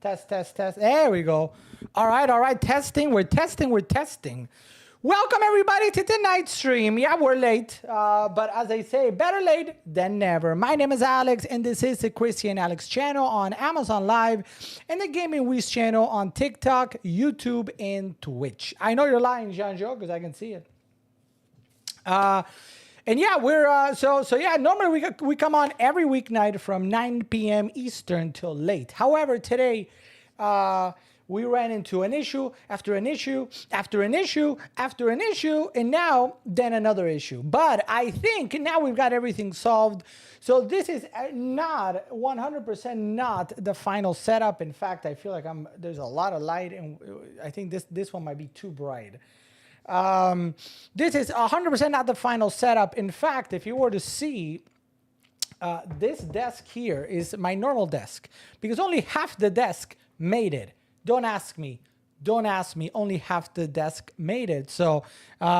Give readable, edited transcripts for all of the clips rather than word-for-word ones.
Test, test, test. There we go. All right. Testing. We're testing. Welcome everybody to tonight's stream. Yeah, we're late, but as I say, better late than never. My name is Alex, and this is the Christian Alex channel on Amazon Live and the Gaming Wiz channel on TikTok, YouTube, and Twitch. I know you're lying, Jean-Jo, because I can see it. And yeah, we're so yeah. Normally we come on every weeknight from 9 p.m. Eastern till late. However, today we ran into an issue after an issue after an issue after an issue, and now then another issue. But I think now we've got everything solved. So this is not 100% not the final setup. In fact, I feel like there's a lot of light, and I think this one might be too bright. This is 100% not the final setup. In fact, if you were to see, this desk here is my normal desk because only half the desk made it. Don't ask me. Only half the desk made it. So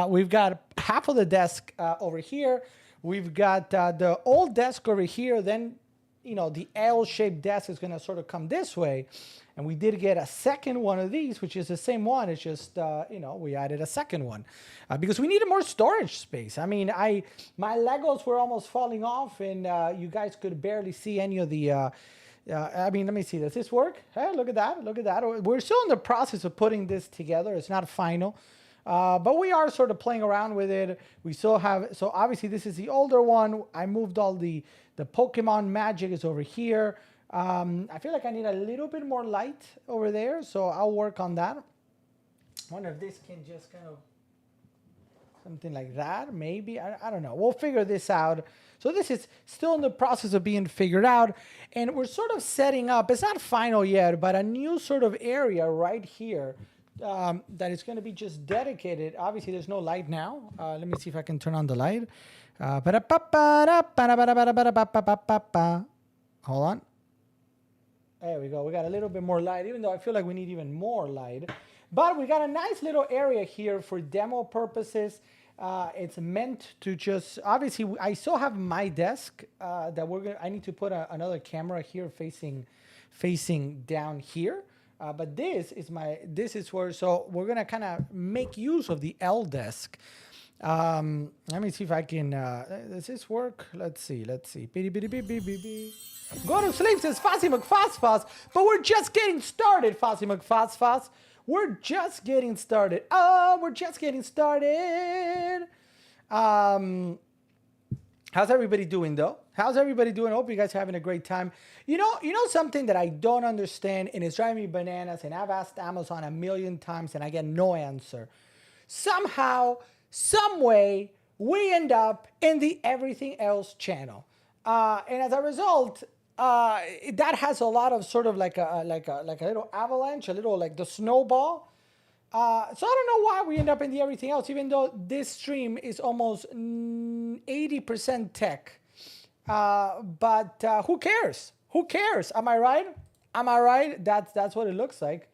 we've got half of the desk over here. We've got the old desk over here. Then, you know, the L-shaped desk is going to sort of come this way. And we did get a second one of these, which is the same one. It's just, you know, we added a second one because we needed more storage space. I mean, my Legos were almost falling off, and you guys could barely see any of the, I mean, let me see. Does this work? Hey, look at that. Look at that. We're still in the process of putting this together. It's not final. But we are sort of playing around with it. We still have, so obviously this is the older one. I moved all the Pokemon magic is over here. I feel like I need a little bit more light over there, so I'll work on that. I wonder if this can just kind of, something like that, maybe. I don't know. We'll figure this out. So this is still in the process of being figured out, and we're sort of setting up, it's not final yet, but a new sort of area right here that is going to be just dedicated. Obviously, there's no light now. Let me see if I can turn on the light. Hold on. There we go. We got a little bit more light, even though I feel like we need even more light. But we got a nice little area here for demo purposes. It's meant to just, obviously, I still have my desk that I need to put another camera here facing down here. But this is where, so we're going to kind of make use of the L desk. Let me see if I can, does this work? Let's see. Go to sleep, says Fozzie McFosfos, but we're just getting started, Fozzie McFosfos. We're just getting started. Oh, we're just getting started. How's everybody doing, though? How's everybody doing? I hope you guys are having a great time. You know something that I don't understand, and it's driving me bananas, and I've asked Amazon a million times, and I get no answer. Somehow, some way, we end up in the Everything Else channel. And as a result, that has a lot of sort of like a little avalanche, a little like the snowball. So I don't know why we end up in the Everything Else, even though this stream is almost 80% tech. But who cares? Who cares? Am I right? That's what it looks like.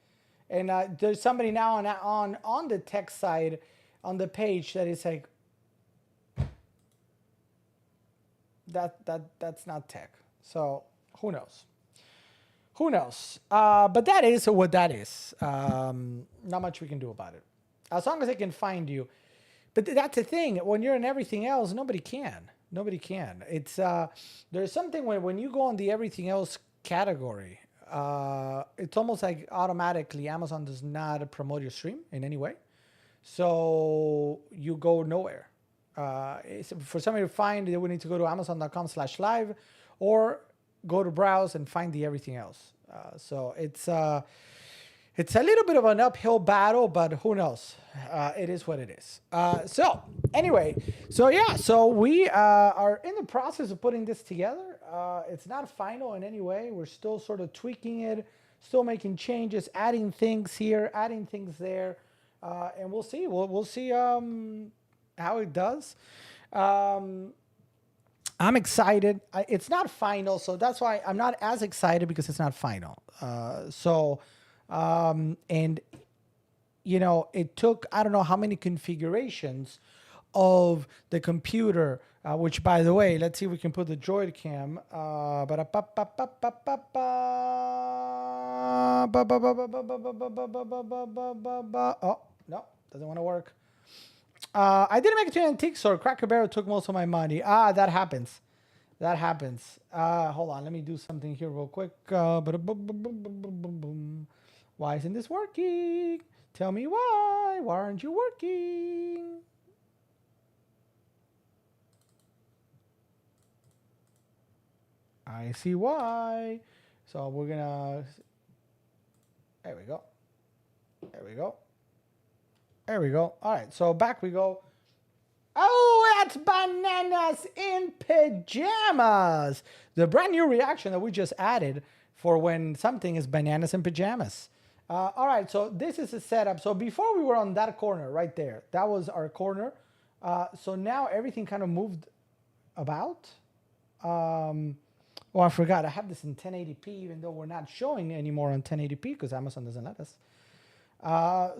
And there's somebody now on the tech side on the page that is like, that's not tech. So who knows? But that is what that is. Not much we can do about it. As long as I can find you. But that's the thing. When you're in Everything Else, nobody can. It's there's something when you go on the Everything Else category, it's almost like automatically Amazon does not promote your stream in any way. So you go nowhere. For somebody to find, they would need to go to amazon.com/live or go to browse and find the Everything Else. So it's a little bit of an uphill battle, but who knows? It is what it is. So anyway, so we are in the process of putting this together. It's not final in any way. We're still sort of tweaking it, still making changes, adding things here, adding things there, and we'll see. We'll see how it does. I'm excited. It's not final, so that's why I'm not as excited, because it's not final. And you know, it took, I don't know how many configurations of the computer, which, by the way, let's see if we can put the Droid Cam. Oh, no, doesn't want to work. I didn't make it to an antique store. Cracker Barrel took most of my money. That happens. That happens. Hold on, let me do something here real quick. Why isn't this working? Tell me why. Why aren't you working? I see why. So we're gonna. There we go. There we go. There we go. All right, so back we go. Oh, that's Bananas in Pajamas. The brand new reaction that we just added for when something is bananas in pajamas. All right, so this is a setup. So before we were on that corner right there, that was our corner. So now everything kind of moved about. Oh, I forgot. I have this in 1080p, even though we're not showing anymore on 1080p because Amazon doesn't let us.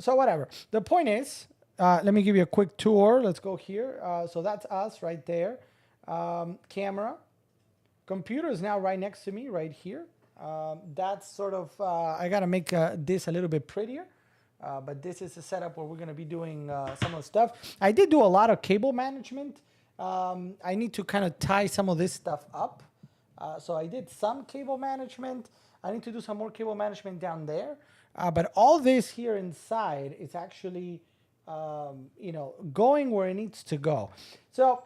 So whatever. The point is, let me give you a quick tour. Let's go here. So that's us right there. Camera. Computer is now right next to me, right here. That's sort of, I got to make this a little bit prettier. But this is a setup where we're going to be doing some of the stuff. I did do a lot of cable management. I need to kind of tie some of this stuff up. So I did some cable management. I need to do some more cable management down there. But all this here inside is actually, going where it needs to go. So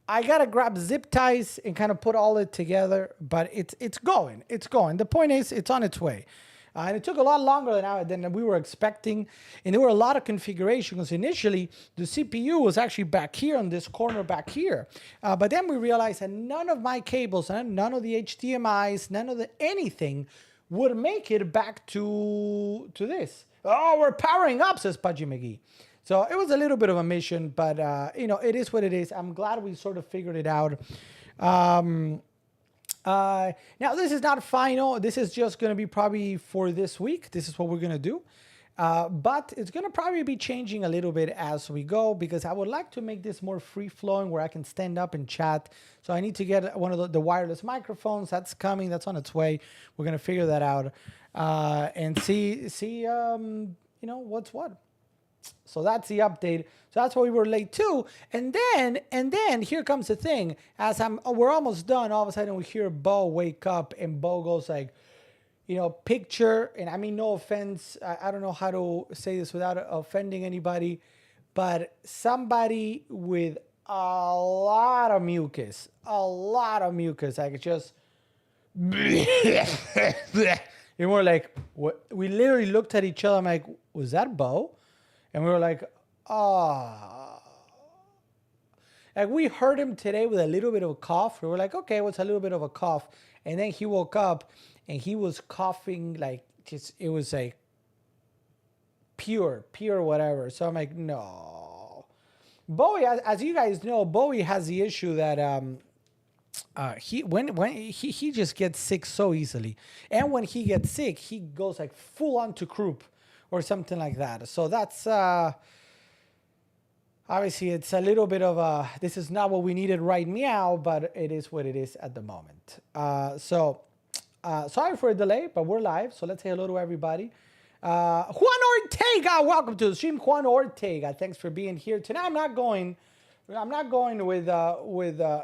I got to grab zip ties and kind of put all it together, but it's going. It's going. The point is, it's on its way. And it took a lot longer than we were expecting. And there were a lot of configurations. Initially, the CPU was actually back here on this corner back here. But then we realized that none of my cables, none of the HDMIs, none of the anything would make it back to this. Oh, we're powering up, says Pudgy McGee. So it was a little bit of a mission, but, it is what it is. I'm glad we sort of figured it out. Now, this is not final. This is just going to be probably for this week. This is what we're going to do. But it's going to probably be changing a little bit as we go because I would like to make this more free-flowing where I can stand up and chat. So I need to get one of the wireless microphones. That's coming. That's on its way. We're going to figure that out and see what's what. So that's the update. So that's why we were late too. And then here comes the thing. We're almost done. All of a sudden we hear Bo wake up and Bo goes like, picture. And I mean, no offense. I don't know how to say this without offending anybody, but somebody with a lot of mucus, like just, and we're like, what? We literally looked at each other. I'm like, was that Bo? And we were like, oh. Like we heard him today with a little bit of a cough. We were like, okay, what's a little bit of a cough? And then he woke up and he was coughing like just, it was like pure whatever. So I'm like, no. Bowie, as you guys know, Bowie has the issue that he just gets sick so easily. And when he gets sick, he goes like full on to croup. Or something like that. So that's obviously it's a little bit of this is not what we needed right meow, but it is what it is at the moment. Sorry for a delay, but we're live. So let's say hello to everybody. Juan Ortega, welcome to the stream. Juan Ortega, thanks for being here. Tonight I'm not going with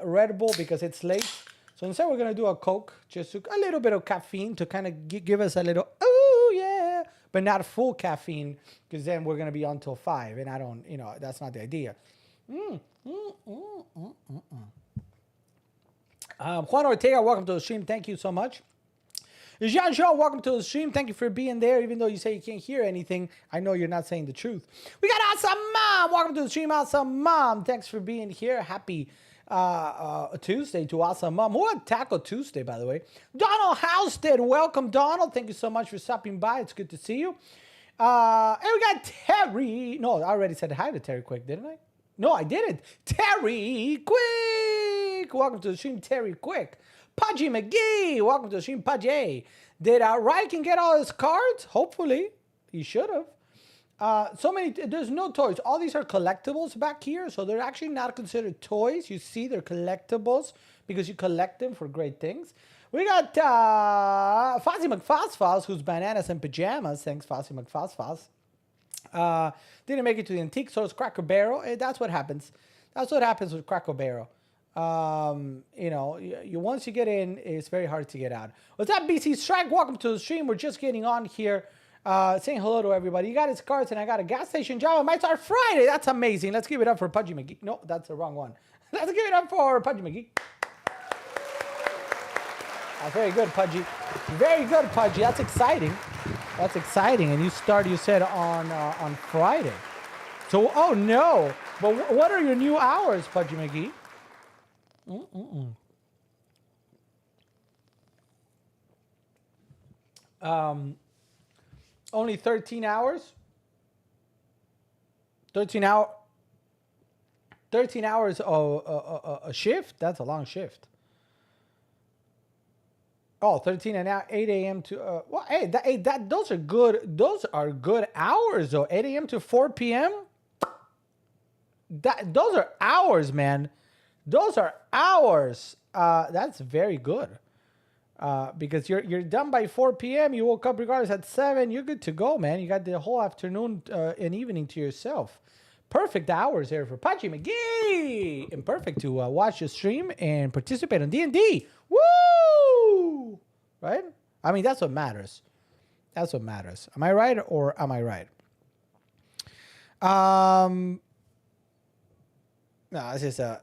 Red Bull because it's late. So instead we're gonna do a Coke, just a little bit of caffeine to kind of give us a little ooh yeah. But not full caffeine, because then we're going to be on till 5, and I don't, that's not the idea. Juan Ortega, welcome to the stream. Thank you so much. Jean Shaw, welcome to the stream. Thank you for being there, even though you say you can't hear anything. I know you're not saying the truth. We got Awesome Mom. Welcome to the stream, Awesome Mom. Thanks for being here. Happy Tuesday to Awesome Mom. What Taco Tuesday, by the way. Donald Housestead, welcome, Donald. Thank you so much for stopping by. It's good to see you. And we got Terry. No, I already said hi to Terry Quick, didn't I? No, I didn't. Terry Quick. Welcome to the stream, Terry Quick. Pudgy McGee. Welcome to the stream, Pudgy. Did Ryan get all his cards? Hopefully. He should have. So many, there's no toys. All these are collectibles back here, so they're actually not considered toys. You see, they're collectibles because you collect them for great things. We got Fozzie McFosfos, who's bananas and pajamas. Thanks, Fozzie McFosfos. Didn't make it to the antique, so it's Cracker Barrel. That's what happens. That's what happens with Cracker Barrel. You know, once you get in, it's very hard to get out. What's up, BC Strike? Welcome to the stream. We're just getting on here. Saying hello to everybody. You got his cards, and I got a gas station job. It might start Friday. That's amazing. Let's give it up for Pudgy McGee. No, that's the wrong one. Let's give it up for Pudgy McGee. Very good, Pudgy. Very good, Pudgy. That's exciting. That's exciting. And you said, on Friday. So, oh no. But what are your new hours, Pudgy McGee? Only 13 hours? 13 hours a shift? That's a long shift. Oh, 13 and now 8 a.m. to well, hey, those are good. Those are good hours though. 8 a.m. to 4 p.m. Those are hours, man. Those are hours. That's very good. Because you're done by 4 p.m. You woke up regardless at 7. You're good to go, man. You got the whole afternoon and evening to yourself. Perfect hours here for Pudgy McGee. And perfect to watch the stream and participate on D&D. Woo! Right? I mean, that's what matters. That's what matters. Am I right or am I right? No, this is a...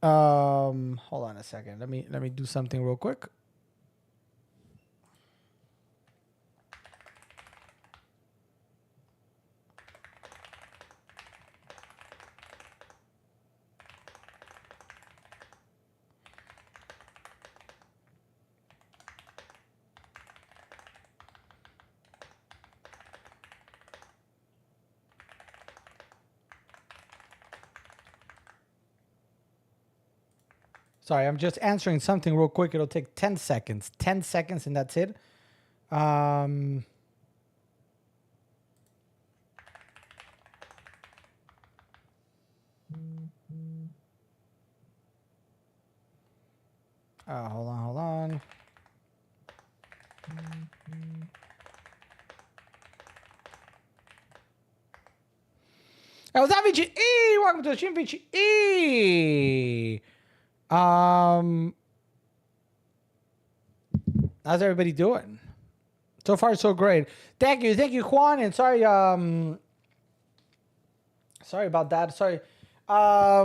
hold on a second. Let me do something real quick. Sorry, I'm just answering something real quick. It'll take 10 seconds. 10 seconds and that's it. Hold on. What's up, VGE? Welcome to the stream, VGE. How's everybody doing? So far, so great. Thank you, Juan. And sorry, sorry about that. Sorry. I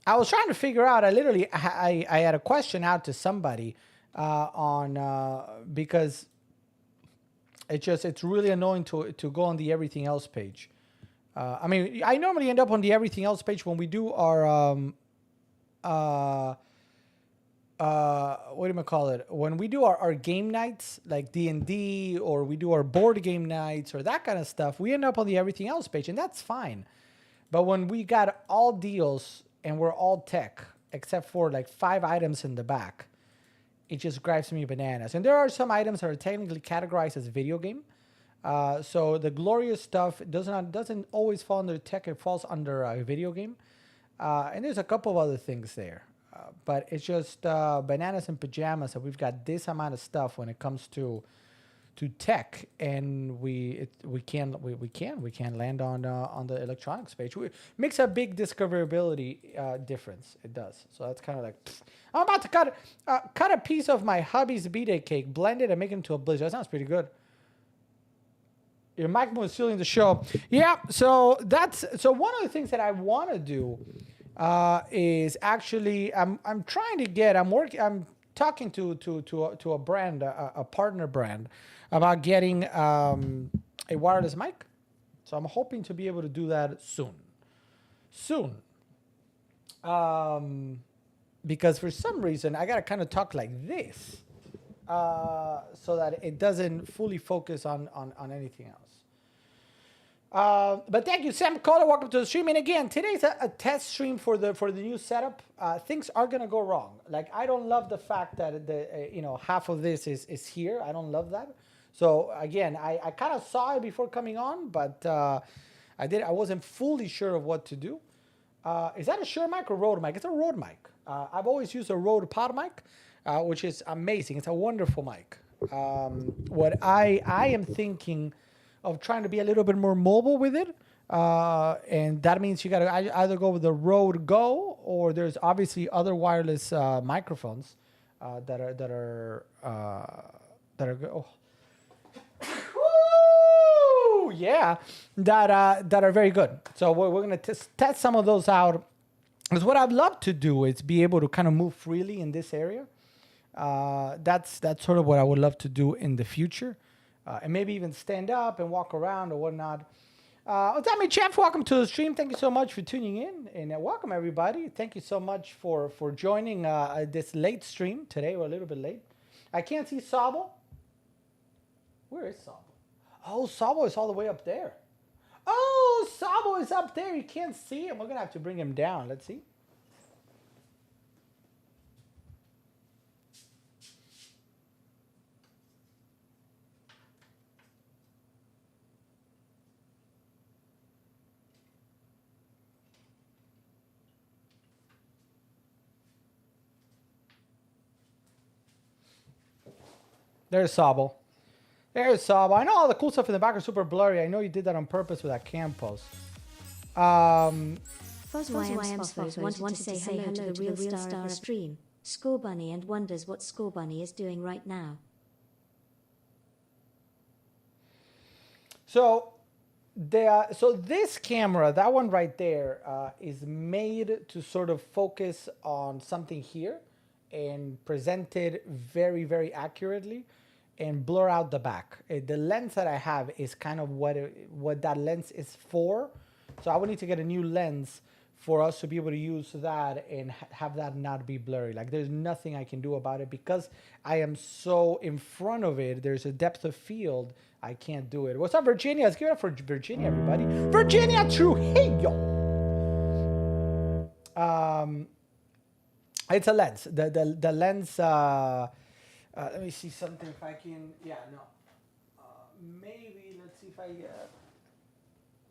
was trying to figure out. I had a question out to somebody because it's really annoying to go on the everything else page. I mean, I normally end up on the everything else page when we do our what do you call it? When we do our game nights like D&D, or we do our board game nights or that kind of stuff, we end up on the everything else page, and that's fine. But when we got all deals and we're all tech, except for like 5 items in the back, it just drives me bananas. And there are some items that are technically categorized as video game. So the glorious stuff doesn't always fall under tech. It falls under a video game. And there's a couple of other things there. But it's just bananas and pajamas that we've got this amount of stuff when it comes to tech, and we can't land on the electronics page. It makes a big discoverability difference. It does. So that's kind of like, I'm about to cut a piece of my hubby's B-Day cake, blend it, and make it into a blizzard. That sounds pretty good. Your microphone is stealing the show. Yeah. So one of the things that I want to do is actually I'm talking to a brand, a partner brand, about getting a wireless mic. So I'm hoping to be able to do that soon. Because for some reason I gotta kind of talk like this, so that it doesn't fully focus on anything else. But thank you, Sam Kohler. Welcome to the stream. And again, today's a test stream for the new setup. Things are gonna go wrong. Like, I don't love the fact that half of this is here. I don't love that. So again, I kind of saw it before coming on, but I wasn't fully sure of what to do. Is that a Shure mic or Rode mic? It's a Rode mic. I've always used a Rode Pod mic, which is amazing. It's a wonderful mic. What I am thinking of trying to be a little bit more mobile with it, and that means you got to either go with the Rode Go, or there's obviously other wireless microphones oh, yeah, that are very good. So we're gonna test some of those out. Because what I'd love to do is be able to kind of move freely in this area. That's sort of what I would love to do in the future, and maybe even stand up and walk around or whatnot. Tommy Jeff, welcome to the stream. Thank you so much for tuning in, and welcome everybody. Thank you so much for joining this late stream today. We're a little bit late. I can't see Sabo. Where is Sabo? Oh, Sabo is all the way up there. Oh, Sabo is up there. You can't see him. We're going to have to bring him down. Let's see. There's Sabo. There's Sabo. I know all the cool stuff in the back are super blurry. I know you did that on purpose with that cam post. FuzzYM wanted to say hello to the real star of the stream, Score Bunny, and wonders what Score Bunny is doing right now. So this camera, that one right there, is made to sort of focus on something here and present it very, very accurately and blur out the back. The lens that I have is kind of what that lens is for. So I would need to get a new lens for us to be able to use that and have that not be blurry. Like there's nothing I can do about it because I am so in front of it. There's a depth of field. I can't do it. What's up, Virginia? Let's give it up for Virginia, everybody. Virginia Trujillo. It's a lens. The lens. Let me see something if I can. Yeah, no. Maybe let's see if I.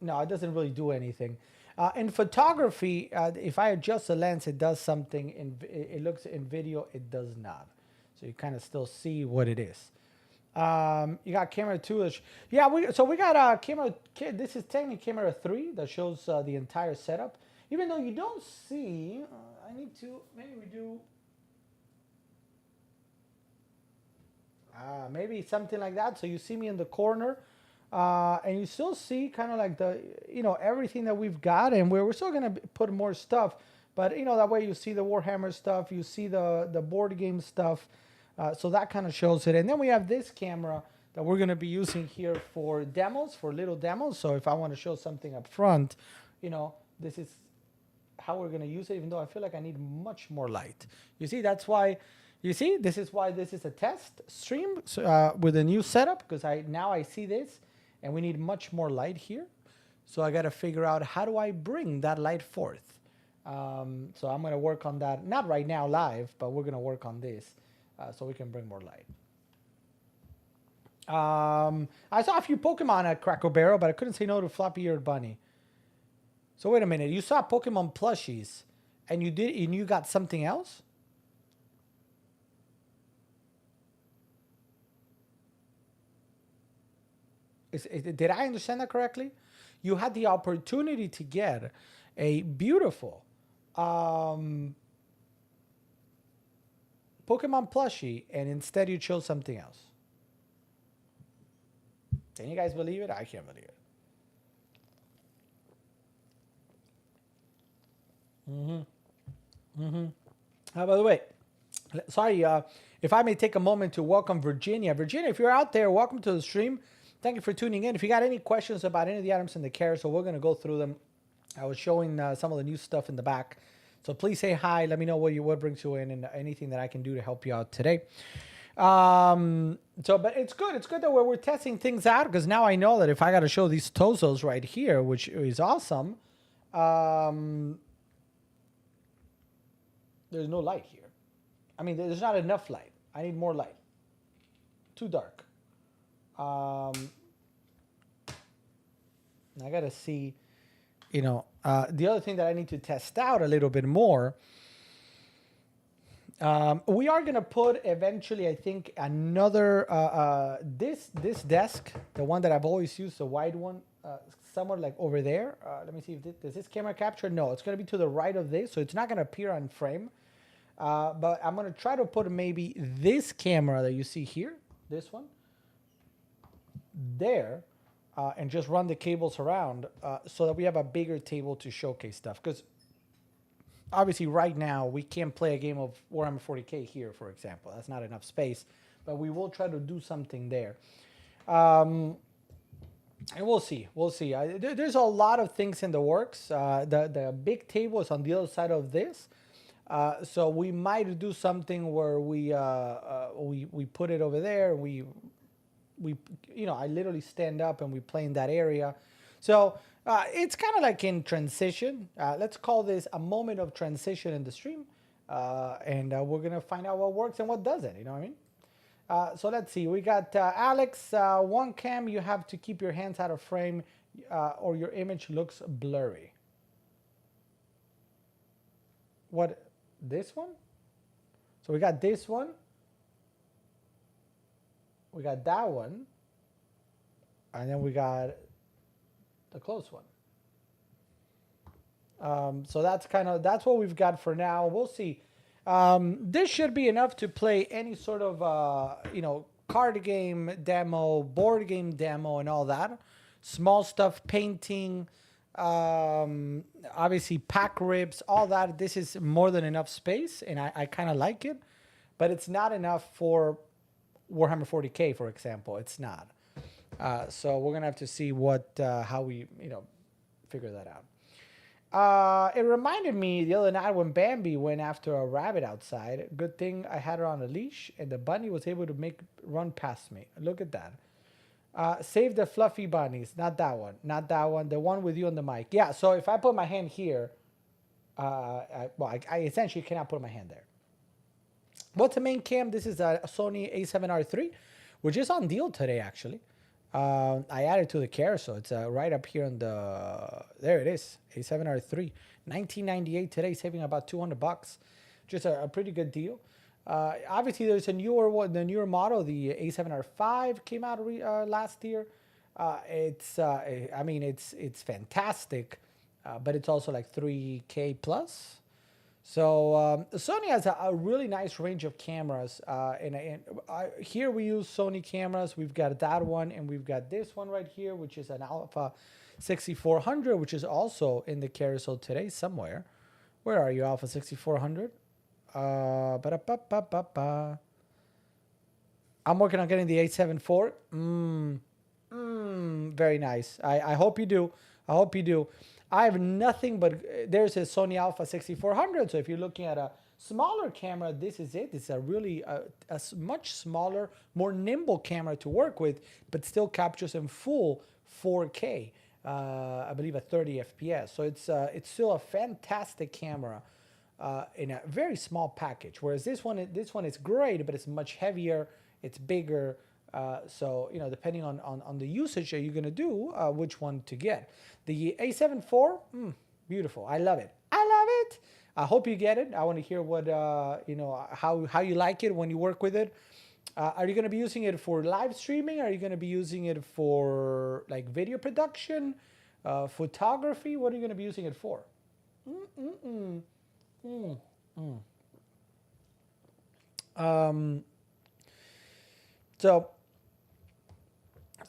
No, it doesn't really do anything. In photography, if I adjust the lens, it does something. It looks in video, it does not. So you kind of still see what it is. You got camera 2. Yeah, we got camera. This is technically camera 3 that shows the entire setup. Even though you don't see, I need to. Maybe we do. Maybe something like that. So you see me in the corner. And you still see kind of like everything that we've got, and we're still going to put more stuff, but that way you see the Warhammer stuff, you see the board game stuff, so that kind of shows it. And then we have this camera that we're going to be using here for demos, for little demos. So if I want to show something up front, this is how we're going to use it, even though I feel like I need much more light. You see, this is why this is a test stream with a new setup, because now I see this. And we need much more light here. So I got to figure out how do I bring that light forth. So I'm going to work on that. Not right now live, but we're going to work on this so we can bring more light. I saw a few Pokemon at Cracker Barrel, but I couldn't say no to Floppy-Eared Bunny. So wait a minute. You saw Pokemon plushies and you got something else? Did I understand that correctly? You had the opportunity to get a beautiful Pokemon plushie, and instead you chose something else. Can you guys believe it? I can't believe it. By the way, sorry, if I may take a moment to welcome Virginia. Virginia, if you're out there, welcome to the stream. Thank you for tuning in. If you got any questions about any of the items in the carousel, we're going to go through them. I was showing some of the new stuff in the back. So please say hi. Let me know what brings you in and anything that I can do to help you out today. But it's good. It's good that we're testing things out, because now I know that if I got to show these Tozos right here, which is awesome, there's no light here. I mean, there's not enough light. I need more light. Too dark. I gotta see, the other thing that I need to test out a little bit more. We are gonna put eventually, I think, another this desk, the one that I've always used, the wide one, somewhere like over there. Let me see if does this camera capture? No, it's gonna be to the right of this, so it's not gonna appear on frame. But I'm gonna try to put maybe this camera that you see here, this one, there, and just run the cables around so that we have a bigger table to showcase stuff. Because obviously right now we can't play a game of Warhammer 40K here, for example. That's not enough space, but we will try to do something there. And we'll see. There's a lot of things in the works. The big table is on the other side of this. So we might do something where we put it over there. We I literally stand up and we play in that area. So it's kind of like in transition. Let's call this a moment of transition in the stream. And we're going to find out what works and what doesn't. You know what I mean? So let's see. We got Alex. One cam, you have to keep your hands out of frame or your image looks blurry. What? This one? So we got this one. We got that one. And then we got the close one. So that's what we've got for now. We'll see. This should be enough to play any sort of card game demo, board game demo, and all that. Small stuff, painting, obviously pack rips, all that. This is more than enough space, and I kind of like it, but it's not enough for Warhammer 40K, for example. It's not. So we're gonna have to see how we figure that out. It reminded me the other night when Bambi went after a rabbit outside. Good thing I had her on a leash, and the bunny was able to run past me. Look at that. Save the fluffy bunnies. Not that one. Not that one. The one with you on the mic. Yeah, so if I put my hand here, I essentially cannot put my hand there. What's the main cam? This is a Sony A7R III, which is on deal today, actually. I added to the carousel. It's right up here on there it is. A7R III. $19.98 today, saving about $200. Just a pretty good deal. Obviously, there's a newer model. The A7R5 came out last year. It's fantastic, but it's also like 3K plus. So Sony has a really nice range of cameras. Here we use Sony cameras. We've got that one, and we've got this one right here, which is an Alpha 6400, which is also in the carousel today somewhere. Where are you, Alpha 6400? I'm working on getting the 874. Very nice. I hope you do. I have nothing but there's a Sony Alpha 6400. So if you're looking at a smaller camera, this is it. It's a really a much smaller, more nimble camera to work with, but still captures in full 4K. I believe at 30 FPS. So it's still a fantastic camera. In a very small package, whereas this one is great, but it's much heavier, it's bigger. So depending on the usage that you're gonna do, which one to get. The A7 IV, beautiful. I love it. I hope you get it. I want to hear what how you like it when you work with it. Are you gonna be using it for live streaming? Are you gonna be using it for like video production, photography? What are you gonna be using it for?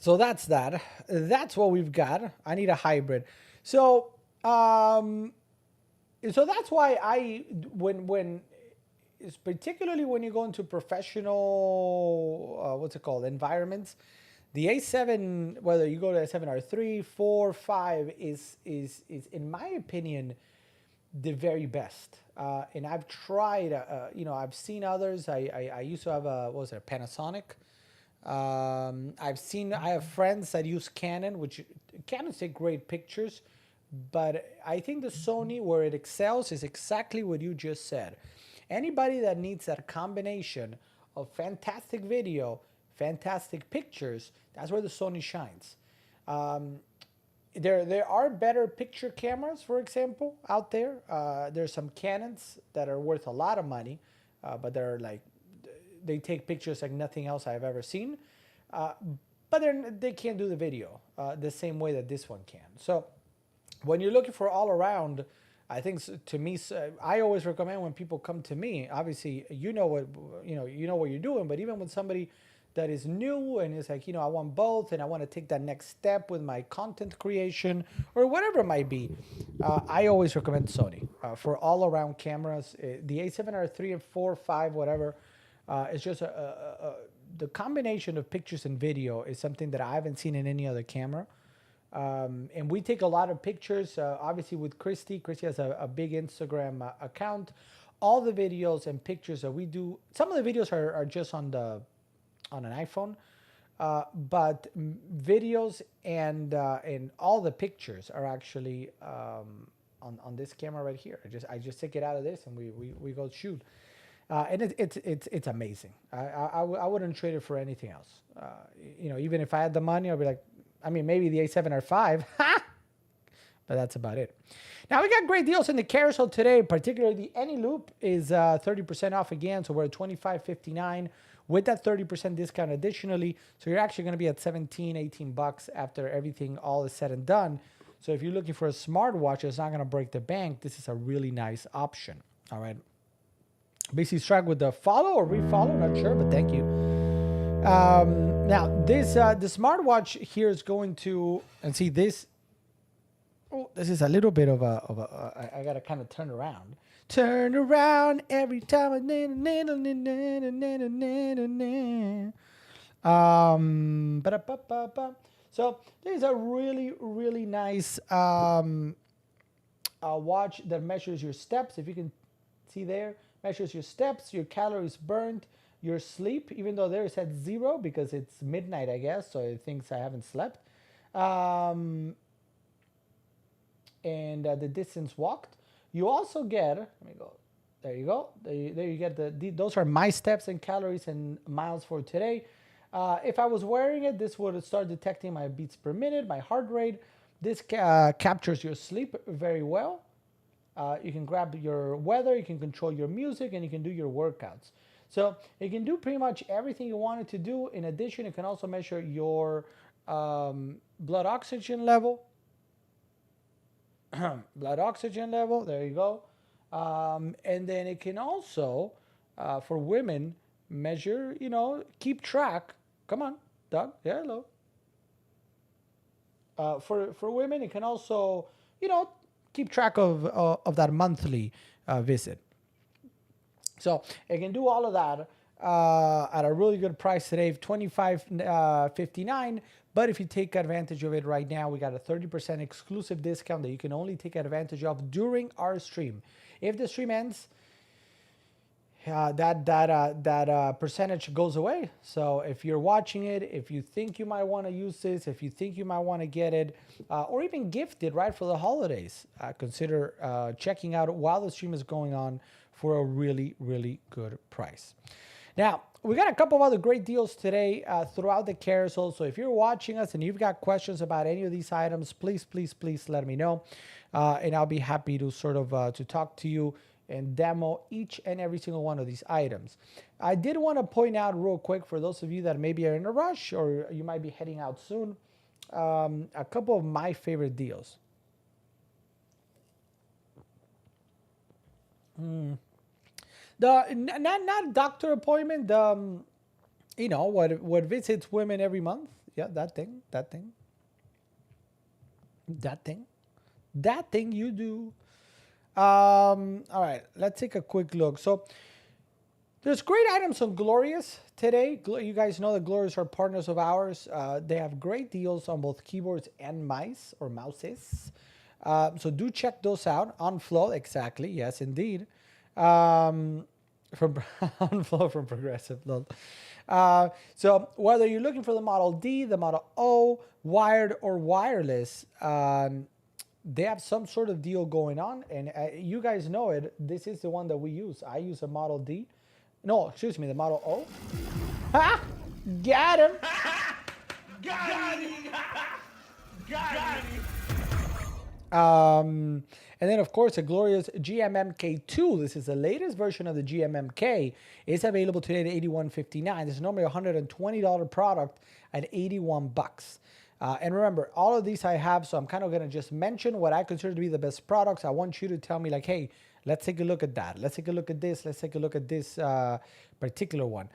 So that's that. That's what we've got. I need a hybrid. So that's why when it's particularly when you go into professional environments, the A7, whether you go to A7R 3, 4, 5 is in my opinion the very best. And I've tried, I've seen others. I used to have a Panasonic. I have friends that use Canon, which Canon take great pictures, but I think the Sony, where it excels, is exactly what you just said. Anybody that needs that combination of fantastic video, fantastic pictures, that's where the Sony shines. There are better picture cameras, for example, out there. There's some Canons that are worth a lot of money, but they take pictures like nothing else I've ever seen. But they can't do the video the same way that this one can. So when you're looking for all around, I think to me, I always recommend when people come to me. Obviously, you know what you're doing. But even with somebody that is new and is like, I want both, and I want to take that next step with my content creation or whatever it might be, I always recommend Sony for all around cameras. The A7R3 and 4, 5, whatever. It's just the combination of pictures and video is something that I haven't seen in any other camera. And we take a lot of pictures, obviously with Christy. Christy has a big Instagram account. All the videos and pictures that we do, some of the videos are just on an iPhone, but videos and all the pictures are actually on this camera right here. I just take it out of this and we go shoot. And it's amazing. I wouldn't trade it for anything else. Even if I had the money, I'd be like, maybe the A7R5, but that's about it. Now, we got great deals in the carousel today, particularly the AnyLoop is 30% off again, so we're at $25.59 with that 30% discount additionally. So you're actually going to be at $17-18 after everything all is said and done. So if you're looking for a smartwatch that's not going to break the bank, this is a really nice option. All right. Basically, strike with the follow or refollow, not sure, but thank you. Now, this the smartwatch here is going to, and see this. Oh, this is a little bit of I gotta kind of turn around. Turn around every time. So there's a really, really nice watch that measures your steps. If you can see there, measures your steps, your calories burned, your sleep, even though there is at 0 because it's midnight, I guess, so it thinks I haven't slept. And the distance walked. You also get, let me go, there you go. There you get those are my steps and calories and miles for today. If I was wearing it, this would start detecting my beats per minute, my heart rate. This captures your sleep very well. You can grab your weather, you can control your music, and you can do your workouts. So it can do pretty much everything you want it to do. In addition, it can also measure your blood oxygen level. Blood oxygen level, there you go. And then it can also, for women, measure, keep track. Come on, Doug, yeah, hello. For women, it can also, keep track of that monthly visit. So it can do all of that at a really good price today, $25.59. But if you take advantage of it right now, we got a 30% exclusive discount that you can only take advantage of during our stream. If the stream ends, that percentage goes away. So if you're watching it, if you think you might want to use this, if you think you might want to get it, or even gift it right for the holidays, consider checking out while the stream is going on for a really, really good price. Now, we got a couple of other great deals today throughout the carousel. So if you're watching us and you've got questions about any of these items, please let me know. And I'll be happy to sort of to talk to you and demo each and every single one of these items. I did want to point out real quick for those of you that maybe are in a rush or you might be heading out soon, a couple of my favorite deals. The not doctor appointment, what visits women every month. Yeah, that thing you do. All right, let's take a quick look. So there's great items on Glorious today. You guys know that Glorious are partners of ours. They have great deals on both keyboards and mice or mouses. So do check those out on Flow. Exactly. Yes, indeed. From on Flow from Progressive. So whether you're looking for the Model D, the Model O, wired or wireless, they have some sort of deal going on, and you guys know it. This is the one that we use. I use a Model D. No, excuse me, the Model O. Ha! Got him. Got him. Got him. And then, of course, a glorious GMMK2. This is the latest version of the GMMK. It's available today at $81.59. This is normally a $120 product at $81. And remember, all of these I have, so I'm kind of going to just mention what I consider to be the best products. I want you to tell me, like, hey, let's take a look at that. Let's take a look at this. Let's take a look at this particular one.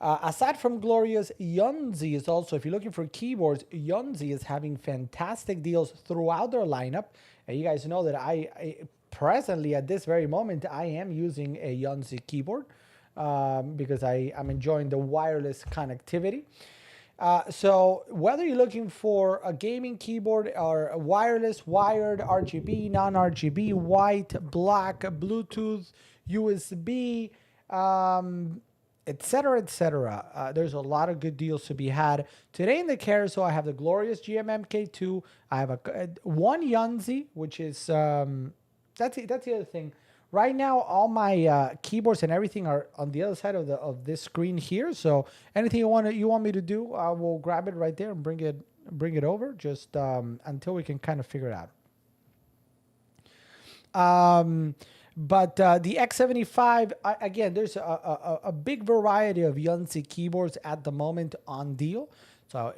Aside from Glorious, Yunzi is also, if you're looking for keyboards, Yunzi is having fantastic deals throughout their lineup. And you guys know that I presently, at this very moment, I am using a Yunzi keyboard because I'm enjoying the wireless connectivity. So whether you're looking for a gaming keyboard or a wireless, wired, RGB, non-RGB, white, black, Bluetooth, USB, etc., etc. There's a lot of good deals to be had today in the carousel. I have the glorious GMMK2. I have one Yunzi, which is that's the other thing. Right now, all my keyboards and everything are on the other side of this screen here. So anything you want me to do, I will grab it right there and bring it over. Just until we can kind of figure it out. But the X75, again, there's a big variety of Yunzi keyboards at the moment on deal. So,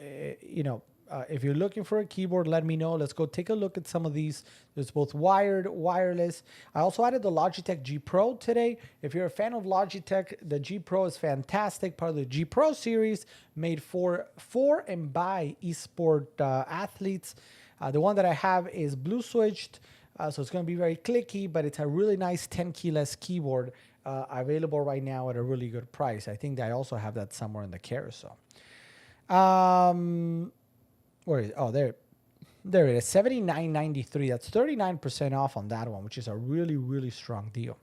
if you're looking for a keyboard, let me know. Let's go take a look at some of these. There's both wired, wireless. I also added the Logitech G Pro today. If you're a fan of Logitech, the G Pro is fantastic. Part of the G Pro series made for and by esport athletes. The one that I have is blue switched. So it's going to be very clicky, but it's a really nice 10 keyless keyboard available right now at a really good price. I think that I also have that somewhere in the carousel. Where is it? Oh, there it is, $79.93. That's 39% off on that one, which is a really, really strong deal.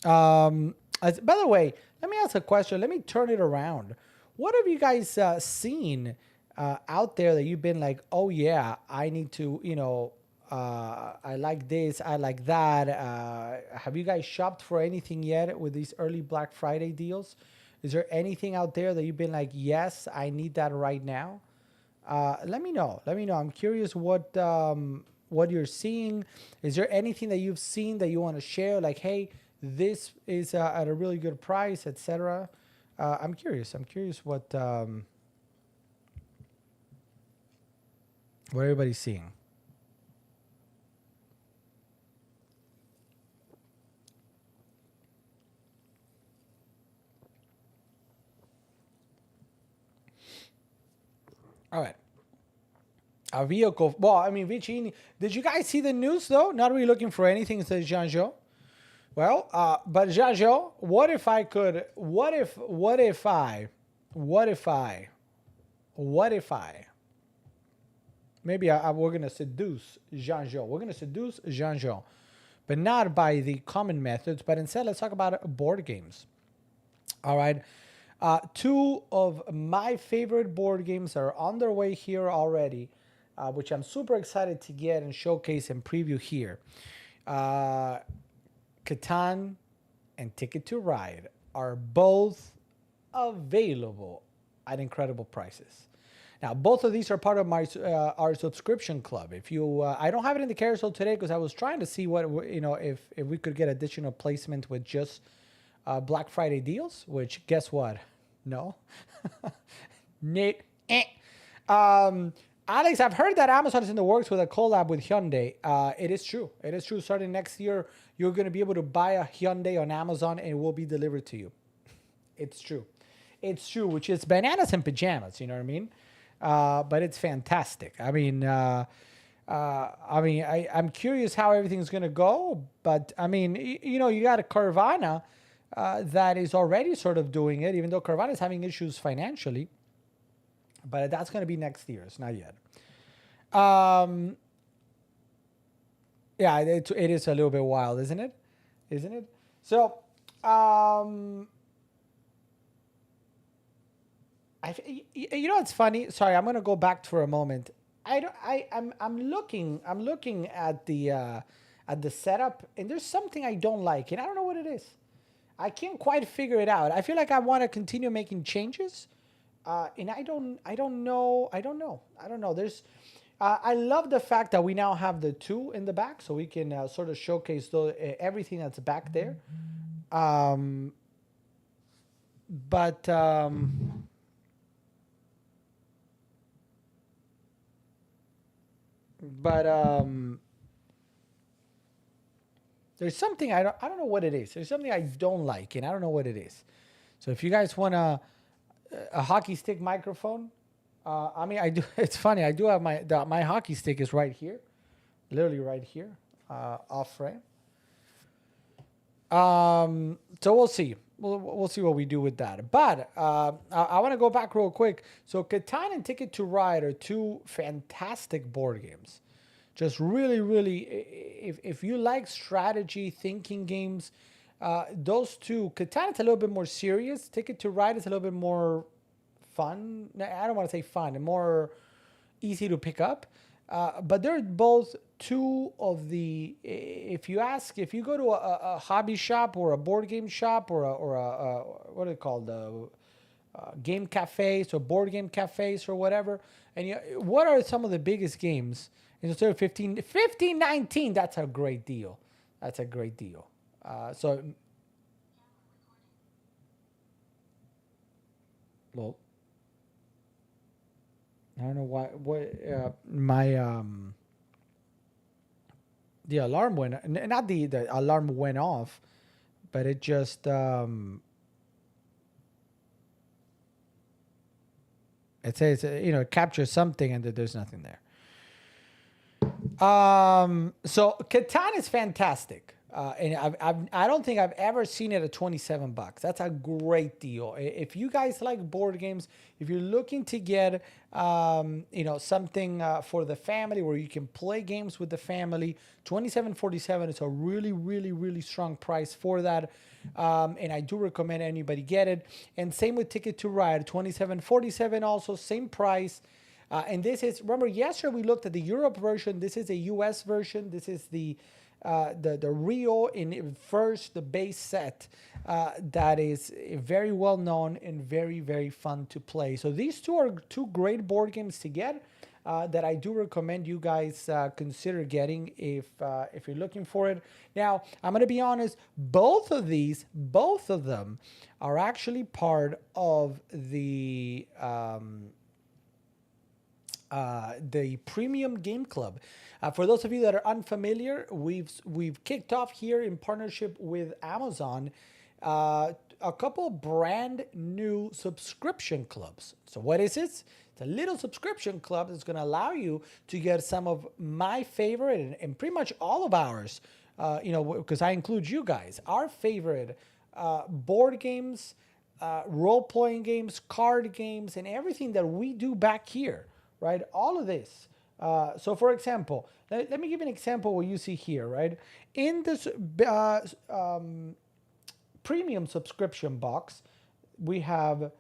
By the way, let me ask a question. Let me turn it around. What have you guys seen out there that you've been like, oh yeah, I need to, I like this, I like that. Have you guys shopped for anything yet with these early Black Friday deals? Is there anything out there that you've been like, yes, I need that right now? Let me know. I'm curious what you're seeing. Is there anything that you've seen that you want to share? Like, hey, this is at a really good price, etc. I'm curious what everybody's seeing. All right. A vehicle. Well, I mean, Vicini, did you guys see the news though? Not really looking for anything, says Jean-Jo. Well, but Jean-Jo, what if I, maybe we're going to seduce Jean-Jo. We're going to seduce Jean-Jo, but not by the common methods, but instead let's talk about board games. All right. Two of my favorite board games are on their way here already, which I'm super excited to get and showcase and preview here. Catan and Ticket to Ride are both available at incredible prices. Now, both of these are part of my our subscription club. If you, I don't have it in the carousel today because I was trying to see what if we could get additional placement with just Black Friday deals. Which, guess what? No. Alex, I've heard that Amazon is in the works with a collab with Hyundai. It is true. It is true. Starting next year, you're going to be able to buy a Hyundai on Amazon and it will be delivered to you. It's true. It's true, which is bananas and pajamas. You know what I mean? But it's fantastic. I'm curious how everything's going to go. But, I mean, you got a Carvana that is already sort of doing it, even though Carvana is having issues financially. But that's going to be next year. It's not yet. Yeah, it is a little bit wild, isn't it? So, it's funny. Sorry, I'm going to go back for a moment. I'm looking at the setup, and there's something I don't like, and I don't know what it is. I can't quite figure it out. I feel like I want to continue making changes, and I don't know. I love the fact that we now have the two in the back, so we can sort of showcase everything that's back there. Um, but but there's something I don't know what it is. There's something I don't like, and I don't know what it is. So if you guys want a hockey stick microphone, I mean I do. It's funny. I do have my hockey stick is right here, literally right here, off frame. So we'll see. We'll see what we do with that. But I want to go back real quick. So Catan and Ticket to Ride are two fantastic board games. Just really, really, if you like strategy thinking games, those two. Catan is a little bit more serious. Ticket to Ride is a little bit more fun. I don't want to say fun, and more easy to pick up. But they're both two of the. If you go to a hobby shop or a board game shop or a what are they called, game cafes or board game cafes or whatever, and what are some of the biggest games? Instead of 1519, that's a great deal. That's a great deal. So, well, I don't know why. What my the alarm went. Not the alarm went off, but it just it says it captures something and that there's nothing there. So Catan is fantastic. And I don't think I've ever seen it at $27. That's a great deal. If you guys like board games, if you're looking to get, something for the family where you can play games with the family, $27.47 is a really, really, really strong price for that. And I do recommend anybody get it. And same with Ticket to Ride, $27.47 also, same price. And this is, remember, yesterday we looked at the Europe version. This is a US version. This is the Rio in first, the base set that is very well known and very, very fun to play. So these two are two great board games to get that I do recommend you guys consider getting if you're looking for it. Now, I'm going to be honest, both of them are actually part of the Premium Game Club. For those of you that are unfamiliar, we've kicked off here in partnership with Amazon a couple brand new subscription clubs. So what is it? It's a little subscription club that's going to allow you to get some of my favorite and pretty much all of ours, because I include you guys, our favorite board games, role-playing games, card games, and everything that we do back here. Right, all of this. So, for example, let me give an example what you see here. Right, in this premium subscription box, we have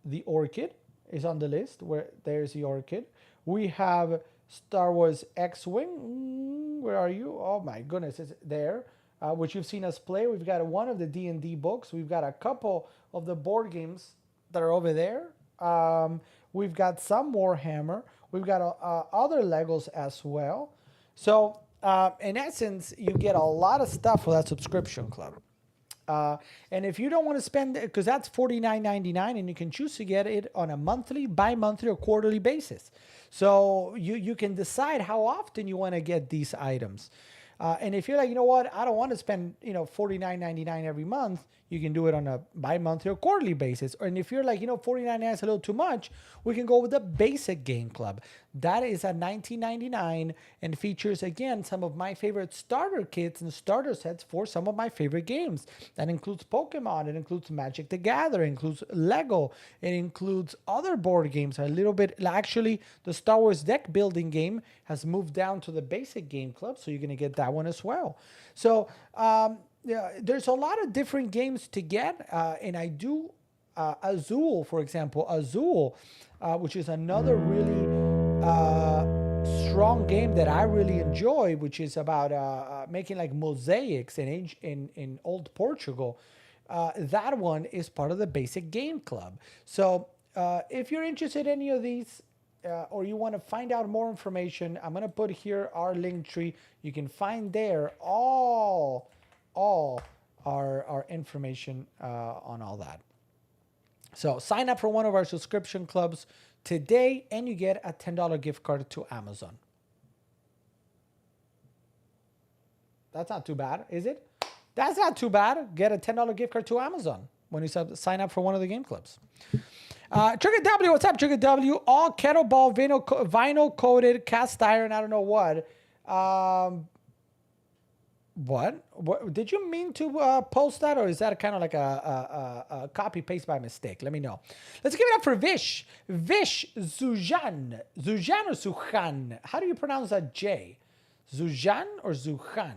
the Orchid is on the list. Where there's the Orchid. We have Star Wars X-Wing. Where are you? Oh my goodness, it's there. Which you've seen us play. We've got one of the D&D books. We've got a couple of the board games that are over there. We've got some Warhammer. We've got other Legos as well. So, in essence, you get a lot of stuff for that subscription club. And if you don't want to spend, because that's $49.99, and you can choose to get it on a monthly, bi-monthly, or quarterly basis. So you can decide how often you want to get these items. And if you're like, you know what, I don't want to spend, $49.99 every month, you can do it on a bi-monthly or quarterly basis. And if you're like, $49.99 is a little too much, we can go with the basic game club. That is at $19.99 and features, again, some of my favorite starter kits and starter sets for some of my favorite games. That includes Pokemon, it includes Magic the Gathering, it includes Lego, it includes other board games. A little bit, actually, the Star Wars deck building game has moved down to the basic game club, so you're going to get that one as well. So, there's a lot of different games to get, and I do Azul, for example. Azul, which is another really strong game that I really enjoy, which is about making like mosaics in old Portugal. that one is part of the basic game club. So if you're interested in any of these, or you want to find out more information, I'm going to put here our link tree. You can find there all our information on all that. So sign up for one of our subscription clubs today and you get a $10 gift card to Amazon. That's not too bad, is it? That's not too bad. Get a $10 gift card to Amazon when you sign up for one of the game clubs. Trigger W, what's up, Trigger W? All kettlebell vinyl coated cast iron. I don't know what. What did you mean to post that, or is that kind of like a copy paste by mistake? Let me know. Let's give it up for Vish Zujan or Zujan. How do you pronounce that J? Zujan or Zuhan?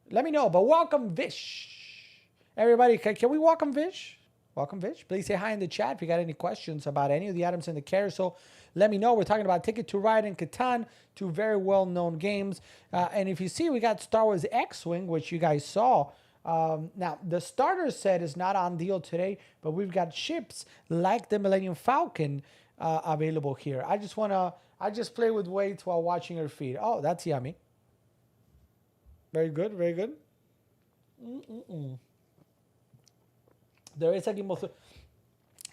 Let me know. But welcome, Vish. Everybody, can we welcome Vish? Welcome, Vish. Please say hi in the chat if you got any questions about any of the items in the carousel. Let me know. We're talking about Ticket to Ride and Catan, two very well-known games. And if you see, we got Star Wars X-Wing, which you guys saw. Now, the starter set is not on deal today, but we've got ships like the Millennium Falcon available here. I just play with weights while watching her feed. Oh, that's yummy. Very good, very good. There is a Game of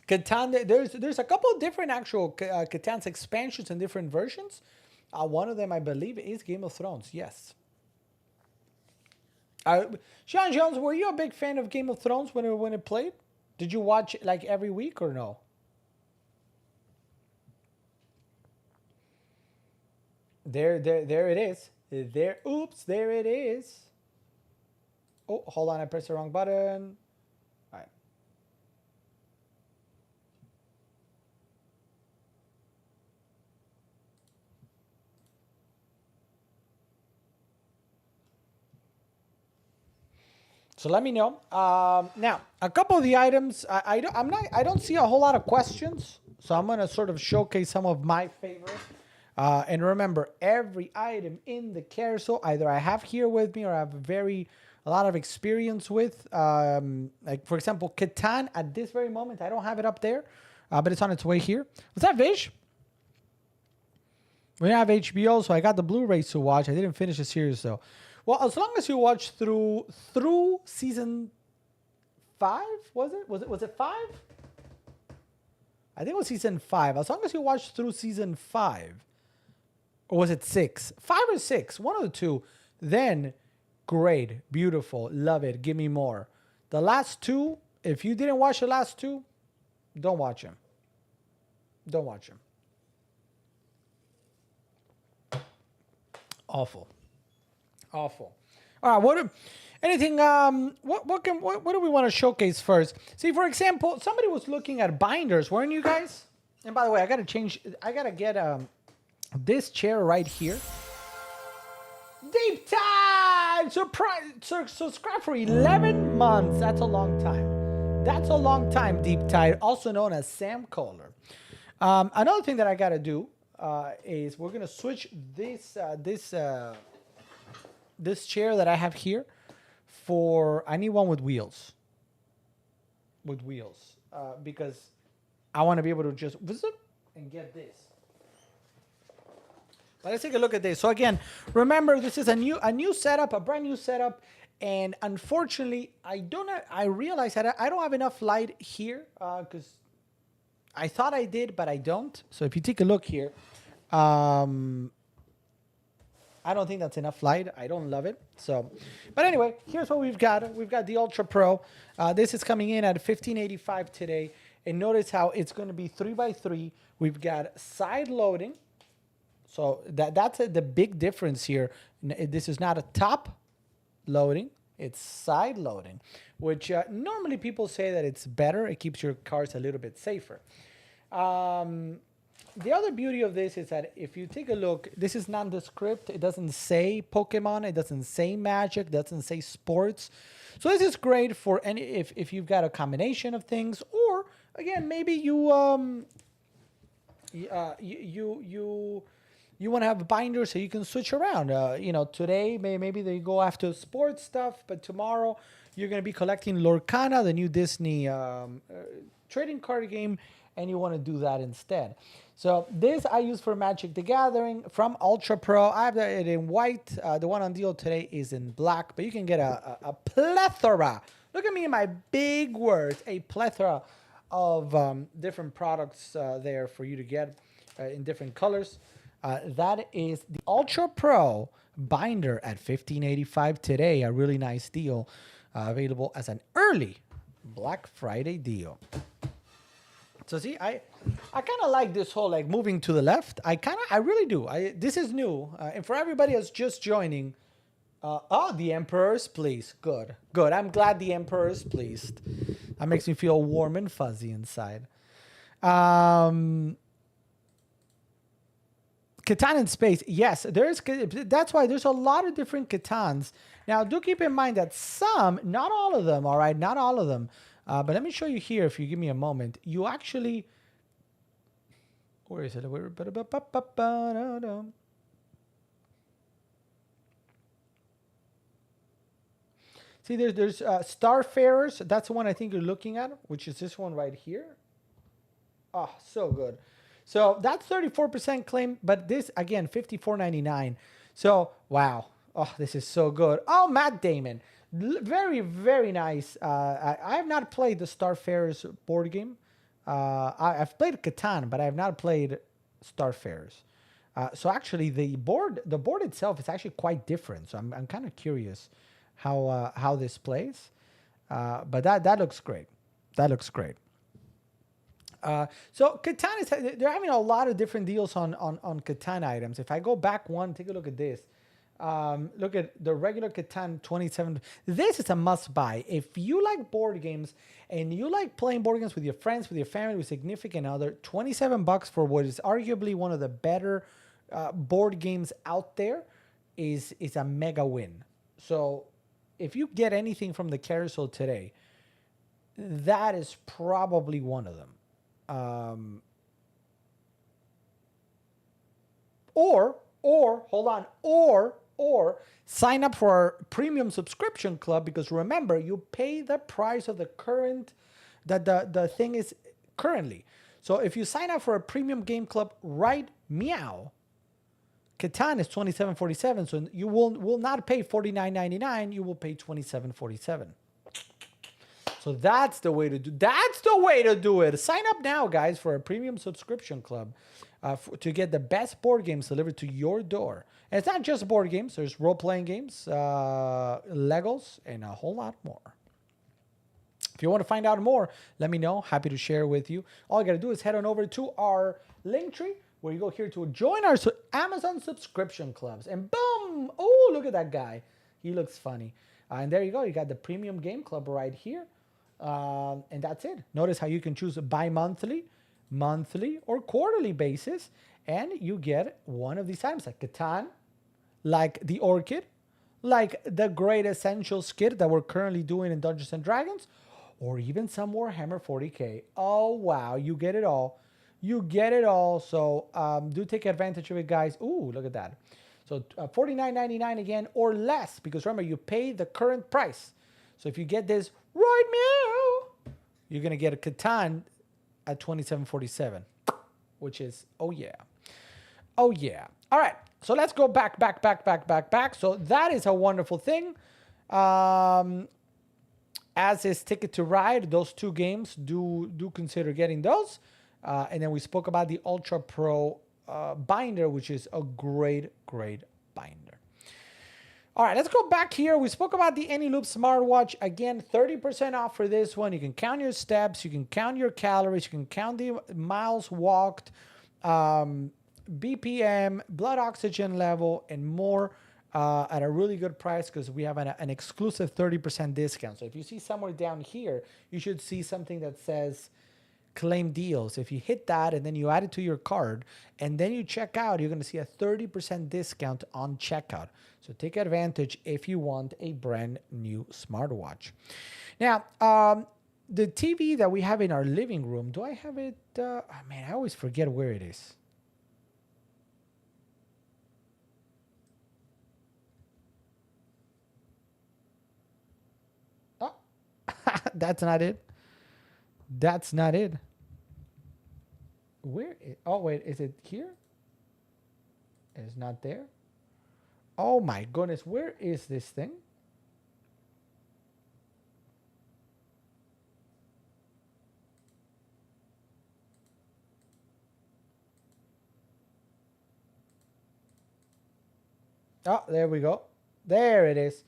Catan. There's a couple of different actual Catan's expansions and different versions. One of them, I believe, is Game of Thrones. Yes. Sean Jones, were you a big fan of Game of Thrones when it played? Did you watch it like every week or no? There it is. Oops, there it is. Oh, hold on, I pressed the wrong button. All right. So let me know. Now, a couple of the items, I don't see a whole lot of questions, so I'm gonna sort of showcase some of my favorites. And remember, every item in the carousel, either I have here with me or I have a lot of experience with. Like, for example, Catan, at this very moment, I don't have it up there, but it's on its way here. Was that Vish? We have HBO, so I got the Blu-rays to watch. I didn't finish the series, though. Well, as long as you watch through season 5, was it 5? I think it was season 5. As long as you watch through season 5, or was it 6? 5 or 6, one of the two. Then, great, beautiful, love it, give me more. The last 2, if you didn't watch the last 2, don't watch them. Don't watch them. Awful. Awful. All right, what do we want to showcase first? See, for example, somebody was looking at binders, weren't you guys? And by the way, I gotta get this chair right here. Deep Tide! Subscribe for 11 months. That's a long time. That's a long time, Deep Tide, also known as Sam Kohler. Another thing that I gotta do is we're gonna switch this chair that I have here for, I need one with wheels. Because I want to be able to just visit and get this. But let's take a look at this. So again, remember, this is a new setup, a brand new setup, and unfortunately, I realized that I don't have enough light here because I thought I did, but I don't. So if you take a look here, I don't think that's enough light. I don't love it. So, but anyway, here's what we've got. We've got the Ultra Pro. This is coming in at $1,585 today. And notice how it's going to be 3x3. We've got side loading. So that's the big difference here. This is not a top loading. It's side loading, which normally people say that it's better. It keeps your cars a little bit safer. The other beauty of this is that if you take a look, this is nondescript. It doesn't say Pokemon. It doesn't say Magic. It doesn't say Sports. So this is great for any if you've got a combination of things, or again maybe you want to have a binder so you can switch around. Today maybe they go after sports stuff, but tomorrow you're going to be collecting Lorcana, the new Disney trading card game, and you want to do that instead. So this I use for Magic the Gathering from Ultra Pro. I have it in white. The one on deal today is in black, but you can get a plethora. Look at me in my big words, a plethora of different products there for you to get in different colors. That is the Ultra Pro binder at $15.85 today. A really nice deal, available as an early Black Friday deal. So see, I kind of like this whole like moving to the left. I really do. This is new, and for everybody that's just joining. The Emperor is pleased. Good. I'm glad the Emperor is pleased. That makes me feel warm and fuzzy inside. Catan in space. Yes, that's why there's a lot of different Catans. Now, do keep in mind that some, not all of them, all right, not all of them. But let me show you here, if you give me a moment. You actually, where is it? See, there's Starfarers. That's the one I think you're looking at, which is this one right here. Oh, so good. So that's 34% claim, but this, again, $54.99. So, wow. Oh, this is so good. Oh, Matt Damon. Very, very nice. I have not played the Starfarers board game. I've played Catan, but I have not played Starfarers. So actually, the board itself is actually quite different. So I'm kind of curious how this plays. But that looks great. That looks great. So Catan they're having a lot of different deals on Catan items. If I go back one, take a look at this. Look at the regular Catan 27. This is a must buy. If you like board games and you like playing board games with your friends, with your family, with significant other, $27 for what is arguably one of the better board games out there is a mega win. So if you get anything from the carousel today, that is probably one of them. Or sign up for our premium subscription club, because remember, you pay the price of the current that the thing is currently. So if you sign up for a premium game club right meow, Catan is $27.47, so you will not pay $49.99, you will pay $27.47. So that's the way to do it. Sign up now, guys, for a premium subscription club to get the best board games delivered to your door. And it's not just board games. There's role-playing games, Legos, and a whole lot more. If you want to find out more, let me know. Happy to share with you. All you got to do is head on over to our Linktree, where you go here to join our Amazon subscription clubs. And boom! Oh, look at that guy. He looks funny. And there you go. You got the premium game club right here. And that's it. Notice how you can choose a bi-monthly, monthly, or quarterly basis, and you get one of these items like Catan, like the Orchid, like the Great Essentials kit that we're currently doing in Dungeons and Dragons, or even some Warhammer 40K. Oh, wow. You get it all. You get it all. So do take advantage of it, guys. Ooh, look at that. So $49.99 again or less, because remember, you pay the current price. So if you get this right meow, you're going to get a Catan at $27.47, which is, oh yeah. Oh yeah. All right. So let's go back. So that is a wonderful thing. As is Ticket to Ride, those two games, do consider getting those. And then we spoke about the Ultra Pro binder, which is a great binder. All right, let's go back here. We spoke about the AnyLoop smartwatch. Again, 30% off for this one. You can count your steps. You can count your calories. You can count the miles walked, BPM, blood oxygen level, and more at a really good price, because we have an exclusive 30% discount. So if you see somewhere down here, you should see something that says claim deals. If you hit that and then you add it to your card and then you check out, you're going to see a 30% discount on checkout. So take advantage if you want a brand new smartwatch. Now, the TV that we have in our living room, do I have it? Man, I always forget where it is. Oh, That's not it. That's not it. Oh wait, is it here? It's not there. Oh my goodness, where is this thing? Oh, there we go. There it is.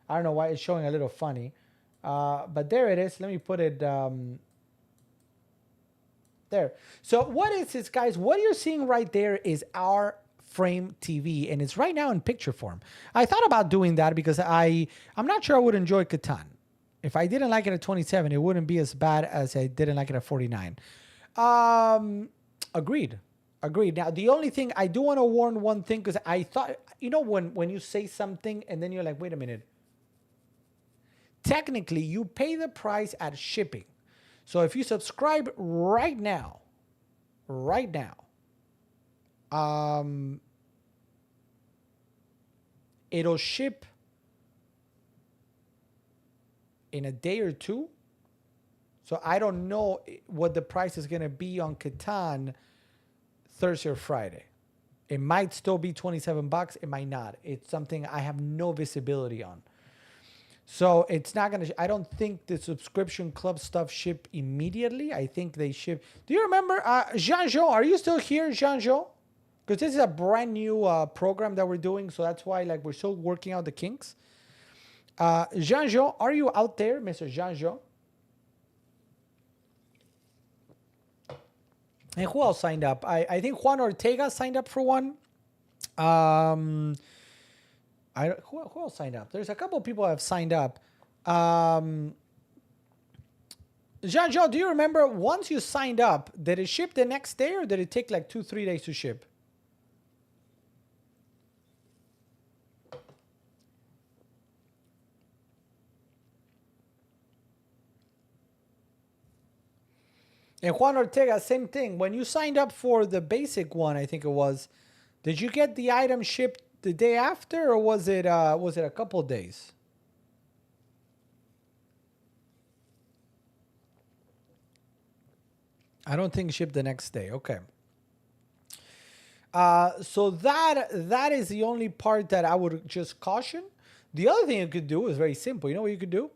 I don't know why it's showing a little funny. But there it is. Let me put it there. So what is this, guys? What you're seeing right there is our Frame TV, and it's right now in picture form. I thought about doing that because I'm not sure I would enjoy Catan. If I didn't like it at 27, it wouldn't be as bad as I didn't like it at 49. Agreed. Now, the only thing I do want to warn one thing, because I thought, when you say something and then you're like, wait a minute. Technically, you pay the price at shipping. So if you subscribe right now, it'll ship in a day or two. So I don't know what the price is going to be on Catan Thursday or Friday. It might still be $27. It might not. It's something I have no visibility on. So it's not going to, I don't think the subscription club stuff ship immediately. I think they ship. Do you remember, Jean-Jo, are you still here, Jean-Jo? Because this is a brand new program that we're doing. So that's why we're still working out the kinks. Jean-Jo, are you out there, Mr. Jean-Jo? And who else signed up? I think Juan Ortega signed up for one. Who else signed up? There's a couple of people who have signed up. Jean-Jo, do you remember once you signed up, did it ship the next day or did it take 2-3 days to ship? And Juan Ortega, same thing. When you signed up for the basic one, I think it was, did you get the item shipped the day after, or was it a couple of days? I don't think shipped the next day. Okay. So that is the only part that I would just caution. The other thing you could do is very simple. You know what you could do?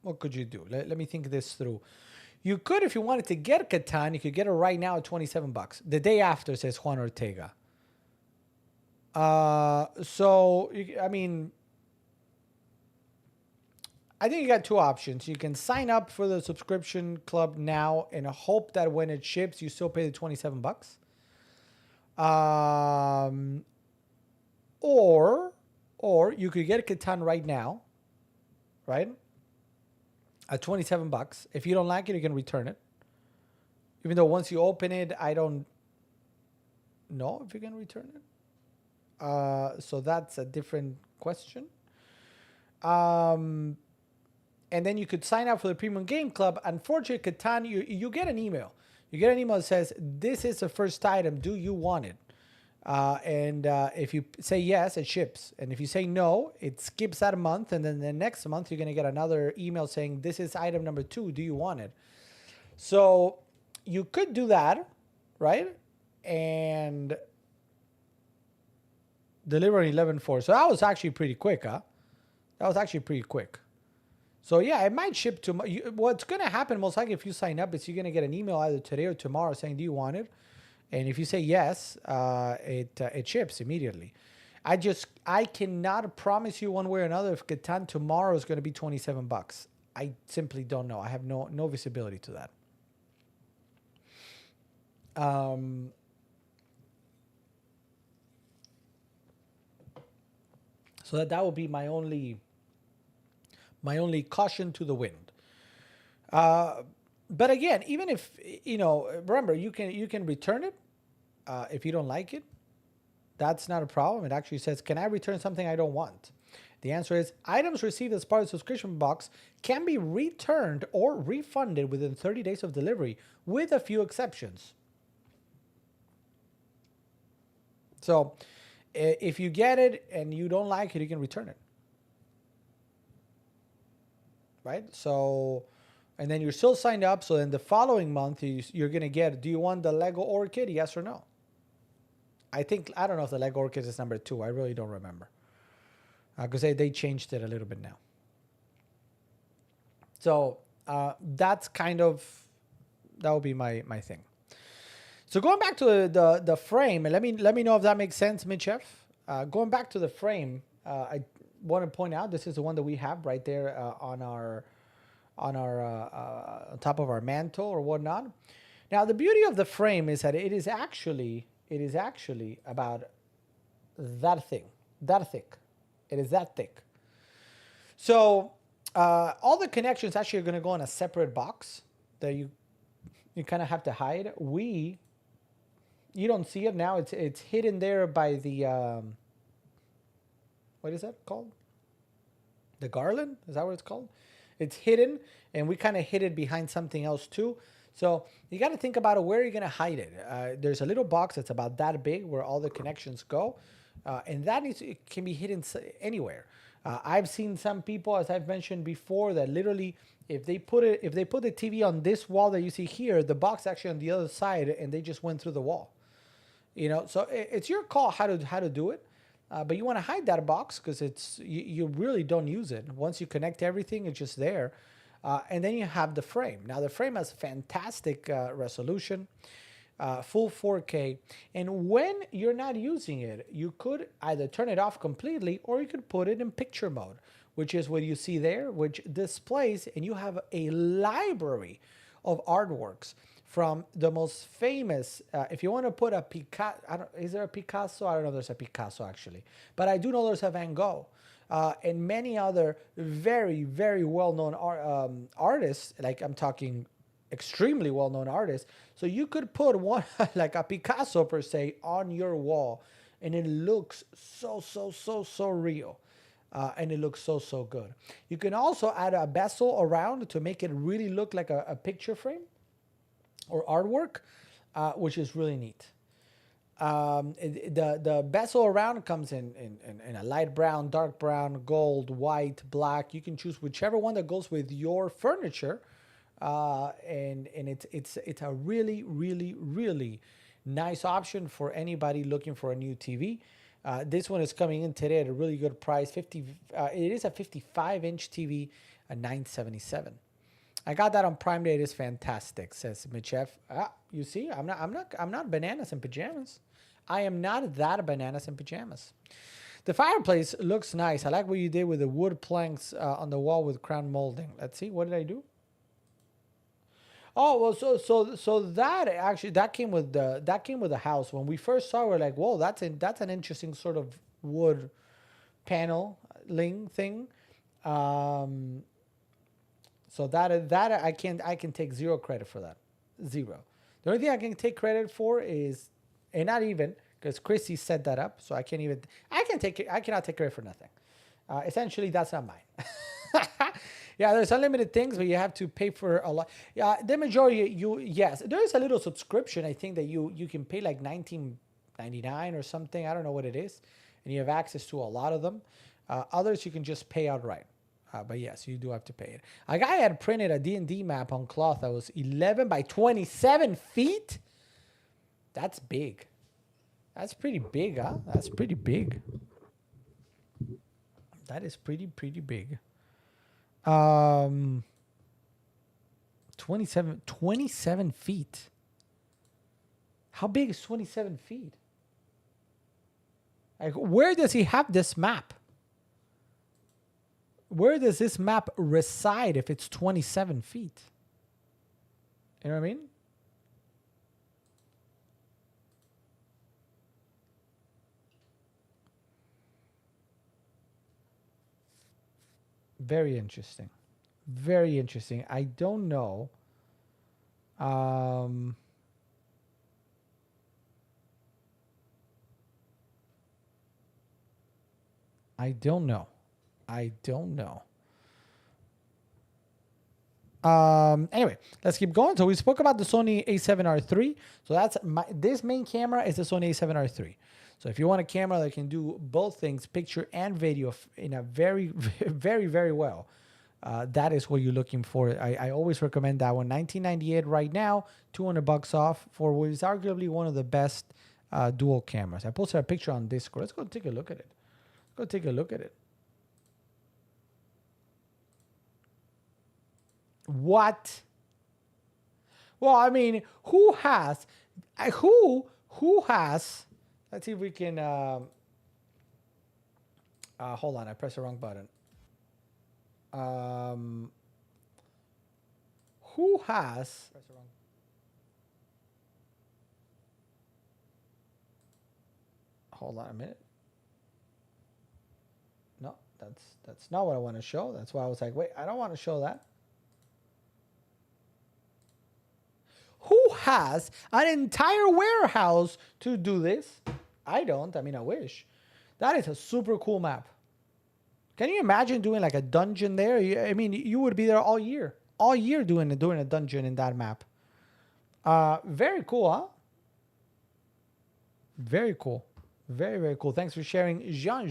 What could you do? Let me think this through. You could, if you wanted to get Catan, you could get it right now at $27. The day after, says Juan Ortega. I think you got two options. You can sign up for the subscription club now and hope that when it ships, you still pay the $27. Or you could get Catan right now, right? At $27. If you don't like it, you can return it. Even though once you open it, I don't know if you can return it. So that's a different question. And then you could sign up for the Premium Game Club. Unfortunately, Catan, you get an email. You get an email that says, this is the first item. Do you want it? If you say yes, it ships. And if you say no, it skips that month. And then the next month, you're going to get another email saying, this is item number 2. Do you want it? So you could do that, right? And deliver on 11/4. So that was actually pretty quick, huh? That was actually pretty quick. So yeah, it might ship to. What's going to happen most likely if you sign up is you're going to get an email either today or tomorrow saying, do you want it? And if you say yes, it ships immediately. I cannot promise you one way or another if Catan tomorrow is going to be $27. I simply don't know. I have no visibility to that. So that would be my only caution to the wind. But again, even if, remember, you can return it if you don't like it. That's not a problem. It actually says, can I return something I don't want? The answer is, items received as part of the subscription box can be returned or refunded within 30 days of delivery, with a few exceptions. So If you get it and you don't like it, you can return it. Right? So, and then you're still signed up. So in the following month, you're going to get, do you want the Lego Orchid? Yes or no? I don't know if the Lego Orchid is number 2. I really don't remember. Because they changed it a little bit now. So that's kind of, that would be my thing. So going back to the frame, and let me know if that makes sense, Mitchef. Going back to the frame, I want to point out this is the one that we have right there on top of our mantle or whatnot. Now the beauty of the frame is that it is actually about that thick. It is that thick. So all the connections actually are going to go in a separate box that you kind of have to hide. You don't see it now. It's hidden there by the what is that called? The garland? Is that what it's called? It's hidden, and we kind of hid it behind something else too. So you got to think about where you're going to hide it. There's a little box that's about that big where all the connections go, and it can be hidden anywhere. I've seen some people, as I've mentioned before, that literally if they put the TV on this wall that you see here, the box actually on the other side, and they just went through the wall. You know, so it's your call how to do it, but you want to hide that box because you really don't use it. Once you connect everything, it's just there, and then you have the frame. Now the frame has fantastic resolution, full 4K, and when you're not using it, you could either turn it off completely or you could put it in picture mode, which is what you see there, which displays, and you have a library of artworks from the most famous, if you want to put a Picasso, is there a Picasso? I don't know if there's a Picasso actually, but I do know there's a Van Gogh, and many other very, very well-known artists, like I'm talking extremely well-known artists. So you could put one, like a Picasso per se, on your wall, and it looks so real. And it looks so good. You can also add a bezel around to make it really look like a picture frame or artwork, which is really neat. The bezel around comes in a light brown, dark brown, gold, white, black. You can choose whichever one that goes with your furniture, and it's a really nice option for anybody looking for a new TV. This one is coming in today at a really good price. It is a 55-inch TV at $977. I got that on Prime Day. It is fantastic, says Mitchef. You see, I'm not bananas in pajamas. I am not that bananas in pajamas. The fireplace looks nice. I like what you did with the wood planks on the wall with crown molding. Let's see, what did I do? Oh well, so that came with the house. When we first saw it, we're like, whoa, that's an interesting sort of wood paneling thing. So that I can take zero credit for that. Zero. The only thing I can take credit for is, and not even, because Chrissy set that up, so I cannot take credit for nothing. Essentially, that's not mine. Yeah, there's unlimited things, but you have to pay for a lot. Yeah, the majority, yes, there is a little subscription. I think that you can pay like $19.99 or something. I don't know what it is, and you have access to a lot of them. Others you can just pay outright. But yes, you do have to pay it. A guy had printed a D&D map on cloth that was 11 by 27 feet. That's big. That's pretty big, huh? That's pretty big. That is pretty big. 27 feet. How big is 27 feet? Like, where does he have this map? Where does this map reside if it's 27 feet? You know what I mean? Very interesting. Very interesting. I don't know. I don't know. Anyway, let's keep going. So we spoke about the Sony A7R III. So this main camera is the Sony A7R III. So if you want a camera that can do both things, picture and video, in a very, very, very well, that is what you're looking for. I always recommend that one. $1998 right now, $200 off for what is arguably one of the best dual cameras. I posted a picture on Discord. Let's go take a look at it. Let's go take a look at it. What? Well, I mean, who has? Let's see if we can. Hold on, I pressed the wrong button. Who has? Hold on a minute. No, that's not what I want to show. That's why I was like, wait, I don't want to show that. Who has an entire warehouse to do this? I don't. I mean, I wish. That is a super cool map. Can you imagine doing like a dungeon there? I mean, you would be there all year doing a dungeon in that map. Very cool, huh? Very cool. Very, very cool. Thanks for sharing, Jean.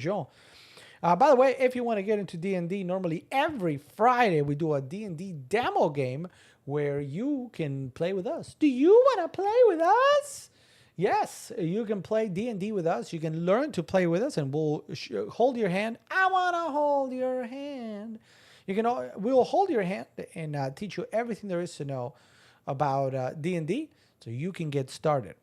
By the way, if you want to get into D&D, normally every Friday we do a D&D demo game where you can play with us. Do you want to play with us? Yes, you can play D&D with us. You can learn to play with us, and we'll hold your hand. I want to hold your hand. We'll hold your hand and teach you everything there is to know about D&D, so you can get started.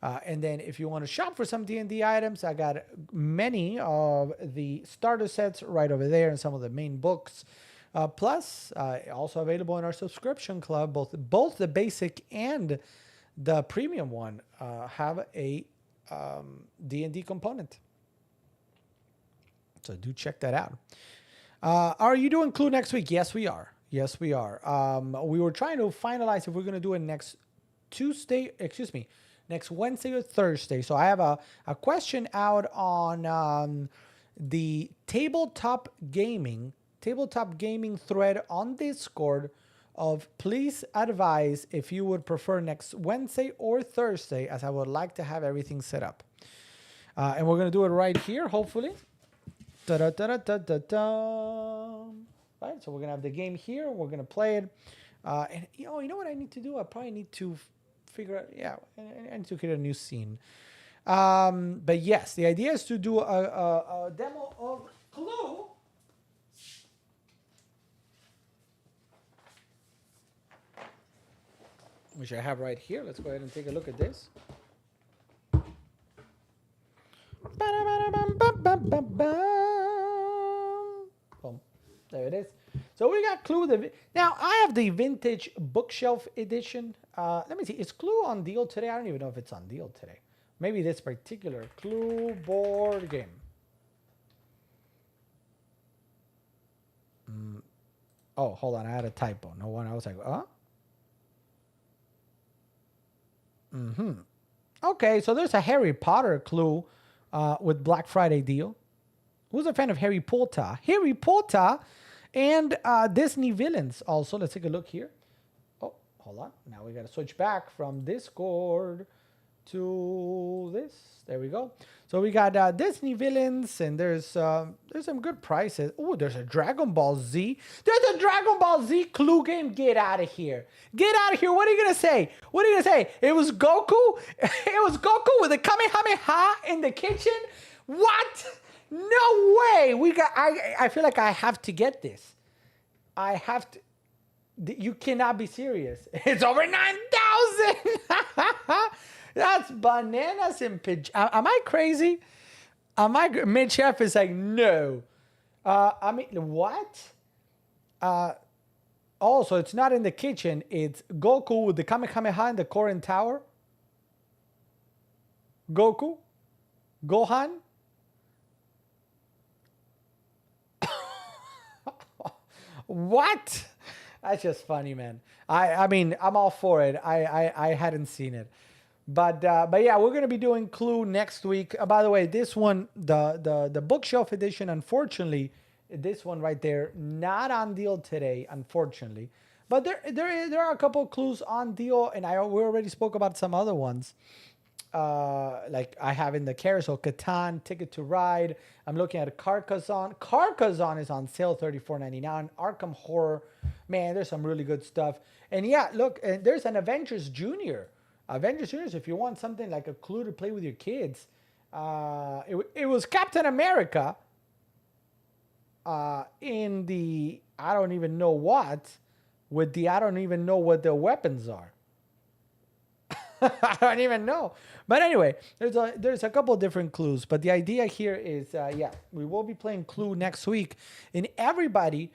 And then if you want to shop for some D&D items, I got many of the starter sets right over there and some of the main books. Plus, also available in our subscription club, both the basic and the premium one have a D&D component. So do check that out. Are you doing Clue next week? Yes, we are. Yes, we are. We were trying to finalize if we're going to do it next Wednesday or Thursday. So I have a question out on the tabletop gaming thread on Discord of please advise if you would prefer next Wednesday or Thursday, as I would like to have everything set up. And we're going to do it right here, hopefully. Da-da-da-da-da-da. Right, so we're going to have the game here. We're going to play it. And you know what I need to do? I probably need to figure out, I need to create a new scene. But yes, the idea is to do a demo of Clue. Which I have right here. Let's go ahead and take a look at this. Boom. There it is. So we got Clue. Now, I have the vintage bookshelf edition. Let me see. Is Clue on deal today? I don't even know if it's on deal today. Maybe this particular Clue board game. Oh, hold on. I had a typo. No one. I was like, huh? Okay, so there's a Harry Potter Clue with Black Friday deal. Who's a fan of Harry Potter? Harry Potter and Disney villains also. Let's take a look here. Oh, hold on. Now we got to switch back from Discord to this. There we go. So we got Disney villains, and there's some good prices. Oh, there's a Dragon Ball Z. There's a Dragon Ball Z Clue game. Get out of here. Get out of here. What are you going to say? What are you going to say? It was Goku? It was Goku with a Kamehameha in the kitchen? What? No way. I feel like I have to get this. I have to. You cannot be serious. It's over 9,000. That's bananas and am I crazy? Mid-chef is like, no. I mean, what? Oh, so it's not in the kitchen. It's Goku with the Kamehameha in the Korean Tower. Goku? Gohan? What? That's just funny, man. I mean, I'm all for it. I hadn't seen it. But yeah, we're going to be doing Clue next week. By the way, this one, the bookshelf edition, unfortunately, this one right there, not on deal today, unfortunately. But there are a couple of Clues on deal, and we already spoke about some other ones. like I have in the carousel, Catan, Ticket to Ride. I'm looking at Carcassonne. Carcassonne is on sale, $34.99. Arkham Horror, man, there's some really good stuff. And yeah, look, and there's an Avengers Junior. Avengers Junior, if you want something like a Clue to play with your kids. It was Captain America in the I don't even know what, with the I don't even know what the weapons are. I don't even know. But anyway, there's a couple of different clues. But the idea here is, yeah, we will be playing Clue next week. And everybody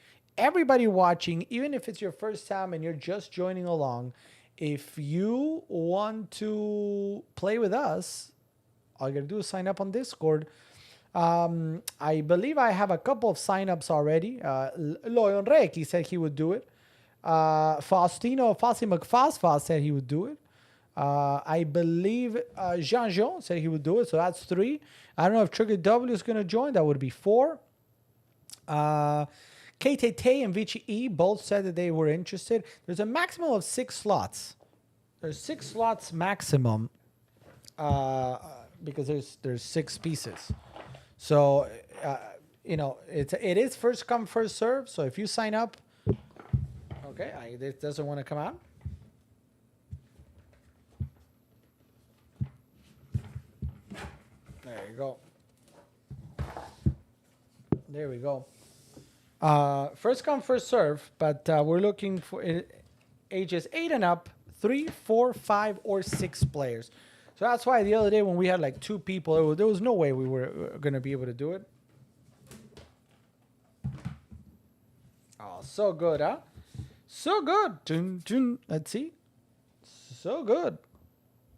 watching, even if it's your first time and you're just joining along, if you want to play with us, all you gotta do is sign up on Discord. I believe I have a couple of signups already. Loyon Reiki said he would do it. Faustino Fossi McFosfos said he would do it. I believe Jean said he would do it, so that's 3. I don't know if Trigger W is going to join. That would be 4. KTT and Vici E both said that they were interested. There's a maximum of 6 slots. There's 6 slots maximum because there's 6 pieces. So you know it is first come first serve. So if you sign up, okay, this doesn't want to come out. There you go. There we go. First come, first serve, but we're looking for ages 8 and up, 3, 4, 5, or 6 players. So that's why the other day when we had like 2 people, there was no way we were going to be able to do it. Oh, so good, huh? So good. Dun, dun. Let's see. So good.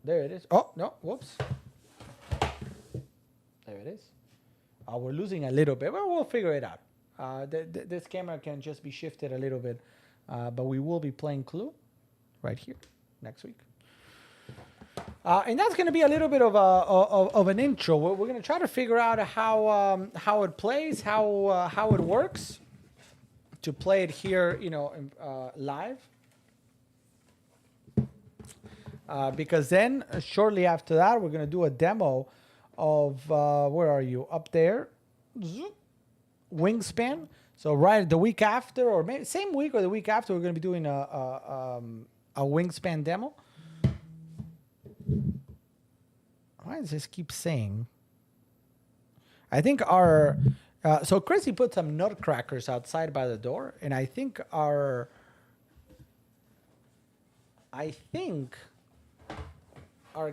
There it is. Oh, no. Whoops. There it is. We're losing a little bit, but we'll figure it out. This camera can just be shifted a little bit, but we will be playing Clue right here next week. And that's going to be a little bit of an intro. We're going to try to figure out how it plays, how it works, to play it here, you know, live. Because then shortly after that, we're going to do a demo of where are you up there? Wingspan. So right the week after, or maybe same week or the week after, we're going to be doing a Wingspan demo. Why does this keep saying? I think our so Chrissy put some nutcrackers outside by the door, and I think our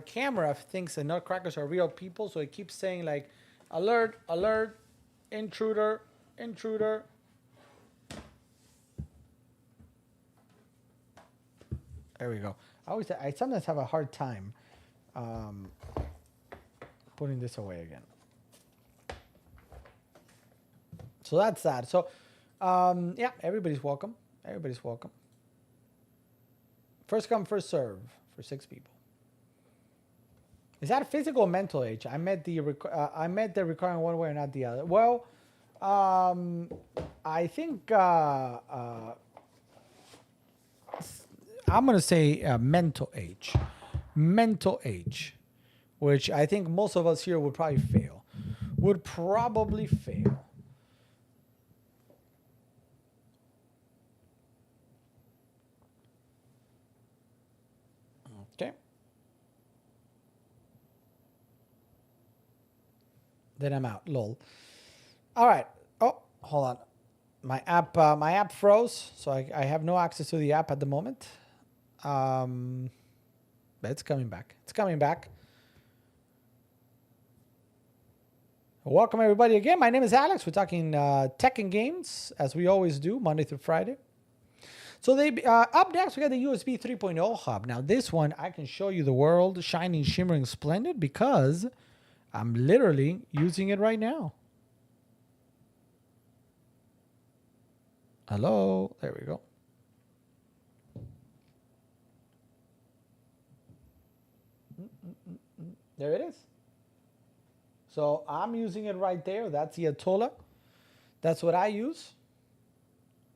camera thinks the nutcrackers are real people, so it keeps saying like, alert, alert, intruder, intruder. There we go. I sometimes have a hard time putting this away again. So that's that. So yeah, everybody's welcome. Everybody's welcome. First come, first serve for 6 people. Is that physical or mental age? I meant the recurring one way or not the other. Well, I think I'm gonna say mental age, which I think most of us here would probably fail. Would probably fail. Okay. Then I'm out. Lol. All right. Oh, hold on. My app froze, so I have no access to the app at the moment. But it's coming back. It's coming back. Welcome everybody again. My name is Alex. We're talking tech and games as we always do, Monday through Friday. So they up next we got the USB 3.0 hub. Now this one I can show you the world shining, shimmering, splendid because I'm literally using it right now. Hello, there we go. There it is. So I'm using it right there. That's the Atola. That's what I use.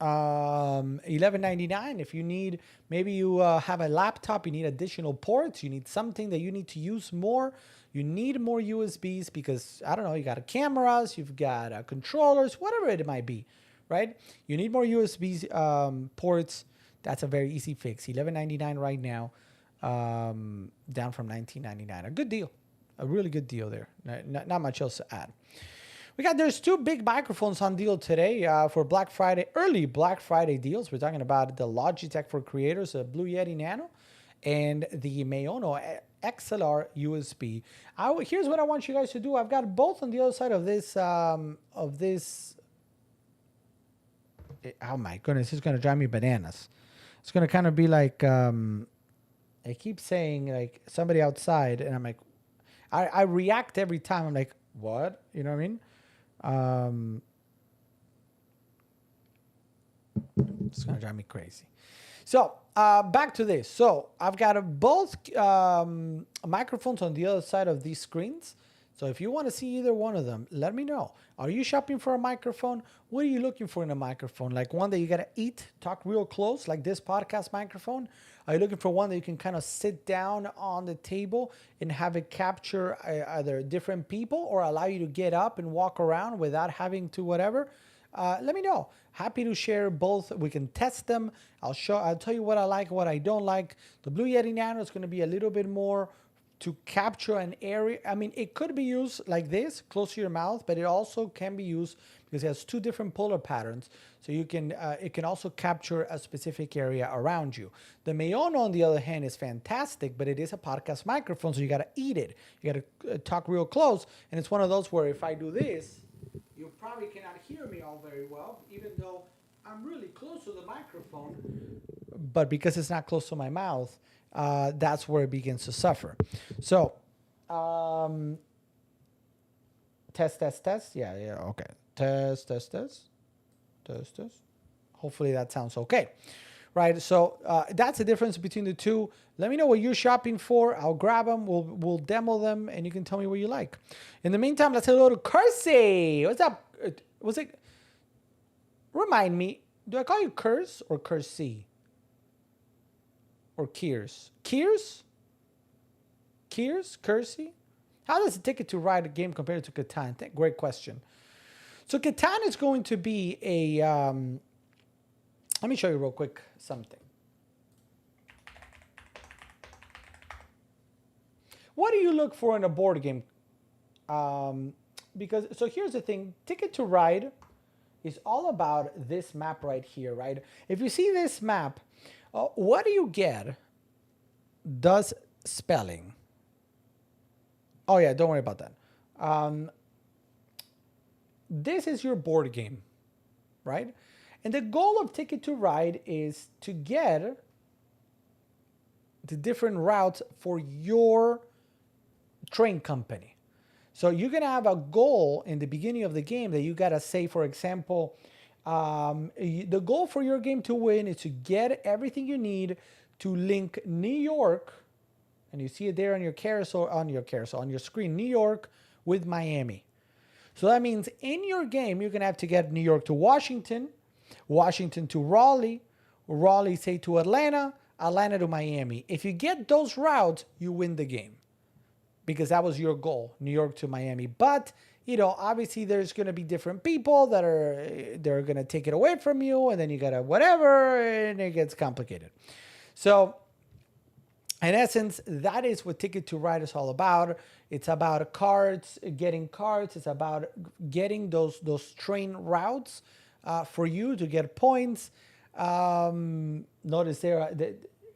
$11.99. If you need, maybe you have a laptop, you need additional ports, you need something that you need to use more. You need more USBs because I don't know, you got cameras, you've got controllers, whatever it might be, right? You need more USB ports. That's a very easy fix. $11.99 right now, down from $19.99. A good deal, a really good deal there. Not much else to add. There's two big microphones on deal today for Black Friday, early Black Friday deals. We're talking about the Logitech for Creators, the Blue Yeti Nano, and the Maono XLR USB. Here's what I want you guys to do. I've got both on the other side of this. Oh my goodness, it's gonna drive me bananas. It's gonna kind of be like I keep saying like somebody outside, and I'm like, I react every time. I'm like, what? You know what I mean? It's gonna drive me crazy. So back to this. So I've got both microphones on the other side of these screens. So if you want to see either one of them, let me know. Are you shopping for a microphone? What are you looking for in a microphone? Like one that you gotta talk real close, like this podcast microphone? Are you looking for one that you can kind of sit down on the table and have it capture either different people or allow you to get up and walk around without having to whatever? Let me know. Happy to share both. We can test them. I'll tell you what I like, what I don't like. The Blue Yeti Nano is going to be a little bit more to capture an area. I mean, it could be used like this, close to your mouth, but it also can be used because it has two different polar patterns. So you can, it can also capture a specific area around you. The Maono, on the other hand, is fantastic, but it is a podcast microphone, so you got to eat it. You got to talk real close, and it's one of those where if I do this, you probably cannot hear me all very well, even though I'm really close to the microphone. But because it's not close to my mouth, that's where it begins to suffer. So, test. Yeah, okay. Test. Hopefully that sounds okay. Right, so that's the difference between the two. Let me know what you're shopping for. I'll grab them. We'll demo them, and you can tell me what you like. In the meantime, let's say hello to Kersey. What's up? Remind me, do I call you Curse or Kersey? Or Kears? Kears? Kersey? How does Ticket to Ride a game compared to Catan? Great question. So Catan is going to be a... let me show you real quick something. What do you look for in a board game? So here's the thing. Ticket to Ride is all about this map right here, right? If you see this map, what do you get? Does spelling. Oh yeah, don't worry about that. This is your board game, right? And the goal of Ticket to Ride is to get the different routes for your train company. So you're going to have a goal in the beginning of the game that you got to say, for example, the goal for your game to win is to get everything you need to link New York, and you see it there on your screen, New York with Miami. So that means in your game, you're going to have to get New York to Washington, Washington to Raleigh, Raleigh, say, to Atlanta, Atlanta to Miami. If you get those routes, you win the game because that was your goal, New York to Miami. But, you know, obviously there's going to be different people they're going to take it away from you, and then you got to whatever, and it gets complicated. So, in essence, that is what Ticket to Ride is all about. It's about cards, getting cards. It's about getting those train routes for you to get points. Notice there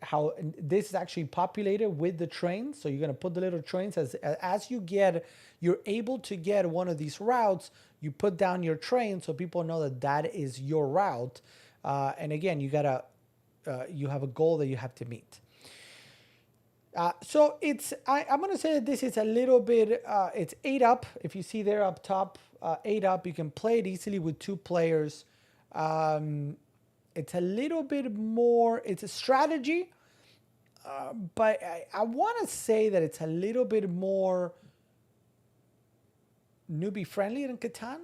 how this is actually populated with the trains. So you're going to put the little trains as you're able to get one of these routes. You put down your train so people know that is your route. And again, you have a goal that you have to meet. So I'm going to say that this is a little bit, it's 8 up. If you see there up top, 8 up, you can play it easily with 2 players. It's a little bit more, it's a strategy, but I want to say that it's a little bit more newbie friendly than Catan.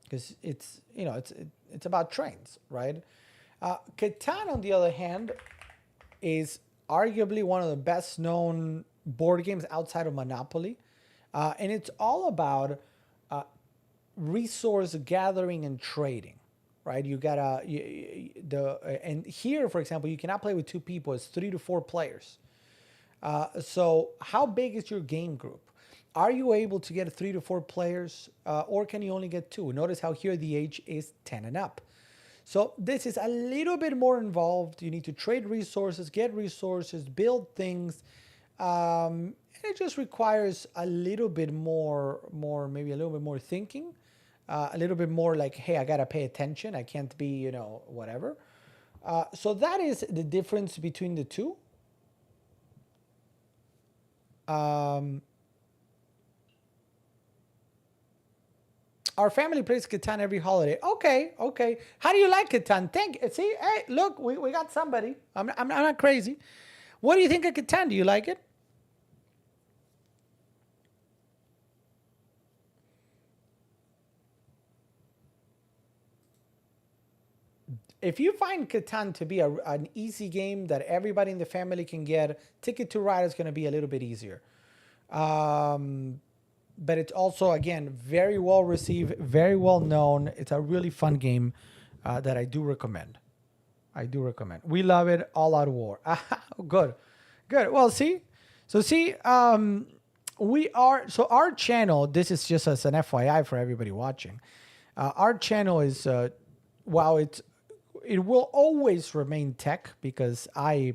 because it's it's about trains, right? Catan, on the other hand, is arguably one of the best known board games outside of Monopoly, and it's all about resource gathering and trading, right? You gotta and here, for example, you cannot play with two people. It's 3 to 4 players. So how big is your game group? Are you able to get 3 to 4 players, or can you only get 2? Notice how here the age is 10 and up. So this is a little bit more involved. You need to trade resources, get resources, build things. And it just requires a little bit maybe a little bit more thinking, a little bit more like, hey, I got to pay attention. I can't be, whatever. So that is the difference between the two. Our family plays Catan every holiday. Okay. How do you like Catan? See, hey, look, we got somebody. I'm not crazy. What do you think of Catan? Do you like it? If you find Catan to be an easy game that everybody in the family can get, Ticket to Ride is going to be a little bit easier. But it's also, again, very well received, very well known. It's a really fun game that I do recommend. We love it. All Out War. Good. Well, our channel, this is just as an FYI for everybody watching. Our channel is, it will always remain tech, because a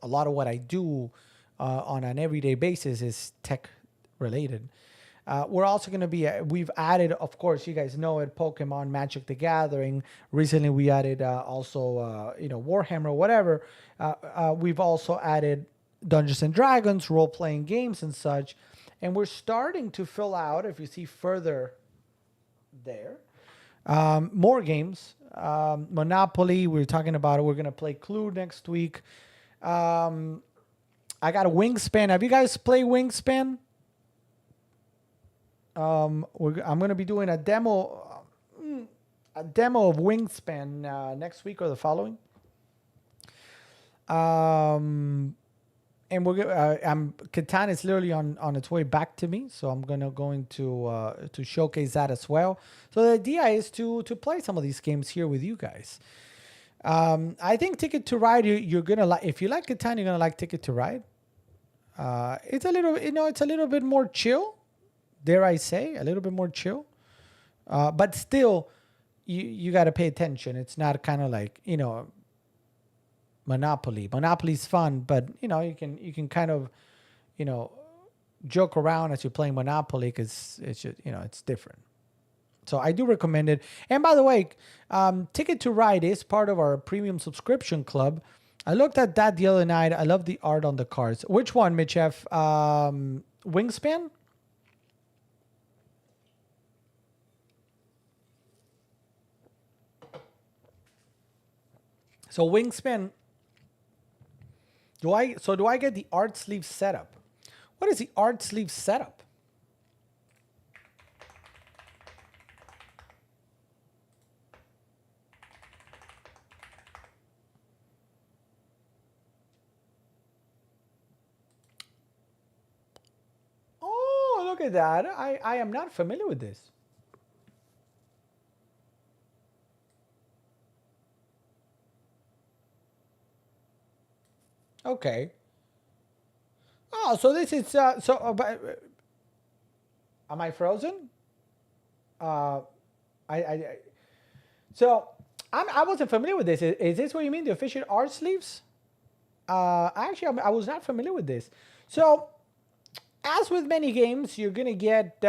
lot of what I do on an everyday basis is tech related. We're also going to be, we've added, of course, you guys know it, Pokemon, Magic the Gathering. Recently we added also, Warhammer, whatever. We've also added Dungeons and Dragons, role-playing games and such. And we're starting to fill out, if you see further there, more games. Monopoly, we were talking about it. We're going to play Clue next week. I got a Wingspan. Have you guys played Wingspan? I'm going to be doing a demo of Wingspan next week or the following. And Catan is literally on its way back to me, so I'm going to showcase that as well. So the idea is to play some of these games here with you guys. I think Ticket to Ride, you're gonna like. If you like Catan, you're gonna like Ticket to Ride. It's a little bit more chill, dare I say, a little bit more chill. But still, you got to pay attention. It's not kind of like, Monopoly. Monopoly's fun, but you can kind of, joke around as you're playing Monopoly, because it's just, it's different. So I do recommend it. And by the way, Ticket to Ride is part of our premium subscription club. I looked at that the other night. I love the art on the cards. Which one, Mitchef? Wingspan? So Wingspan. Do I get the art sleeve setup? What is the art sleeve setup? Oh, look at that. I am not familiar with this. Okay. Oh, so this is but am I frozen? I so I wasn't familiar with this. Is this what you mean, the official art sleeves? Actually, I was not familiar with this. So, as with many games, you're gonna get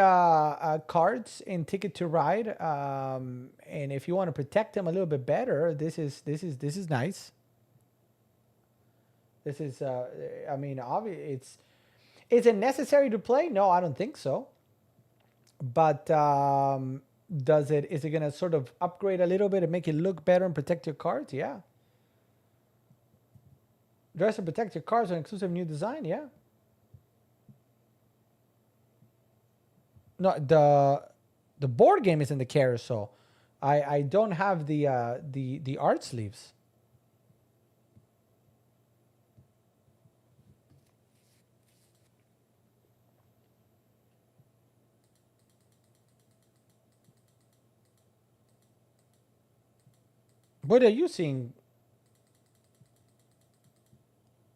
cards in Ticket to Ride, and if you want to protect them a little bit better, this is nice. This is, I mean, obvious. Is it necessary to play? No, I don't think so. But is it going to sort of upgrade a little bit and make it look better and protect your cards? Yeah. Dress and protect your cards with an exclusive new design? Yeah. No, The board game is in the carousel. I don't have the art sleeves. What are you seeing?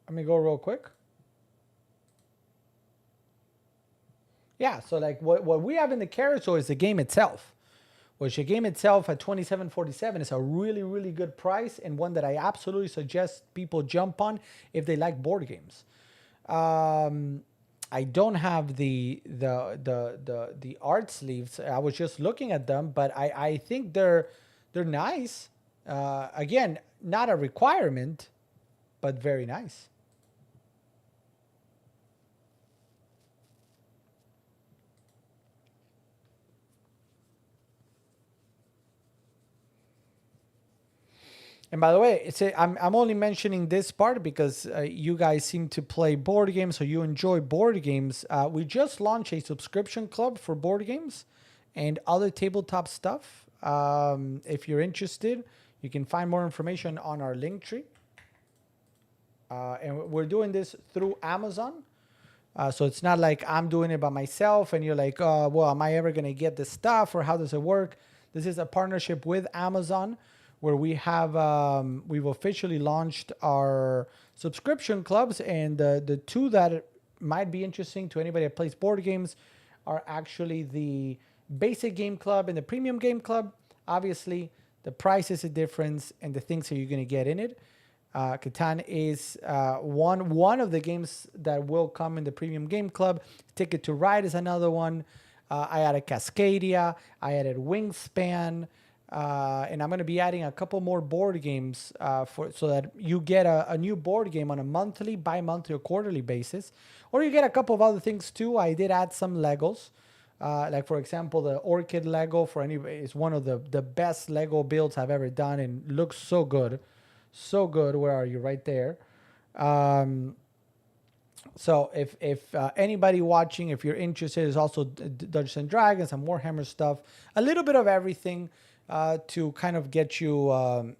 Let me go real quick. Yeah, so like what we have in the carousel is the game itself, which the game itself at $27.47 is a really, really good price and one that I absolutely suggest people jump on if they like board games. I don't have the art sleeves. I was just looking at them, but I think they're nice. Again, not a requirement, but very nice. And by the way, I'm only mentioning this part because you guys seem to play board games, so you enjoy board games. We just launched a subscription club for board games and other tabletop stuff. If you're interested, you can find more information on our link tree. And we're doing this through Amazon. So it's not like I'm doing it by myself and you're like, oh, well, am I ever going to get this stuff or how does it work? This is a partnership with Amazon where we have we've officially launched our subscription clubs, and the two that might be interesting to anybody that plays board games are actually the basic game club and the premium game club. Obviously, the price is a difference and the things that you're going to get in it. Catan is one of the games that will come in the premium game club. Ticket to Ride is another one. I added Cascadia. I added Wingspan. And I'm going to be adding a couple more board games so that you get a new board game on a monthly, bi-monthly, or quarterly basis. Or you get a couple of other things too. I did add some Legos. Like, for example, the Orchid Lego for anybody is one of the best Lego builds I've ever done and looks so good. So good. Where are you? Right there. So if anybody watching, if you're interested, there's also Dungeons and Dragons and Warhammer stuff. A little bit of everything. To kind of get you,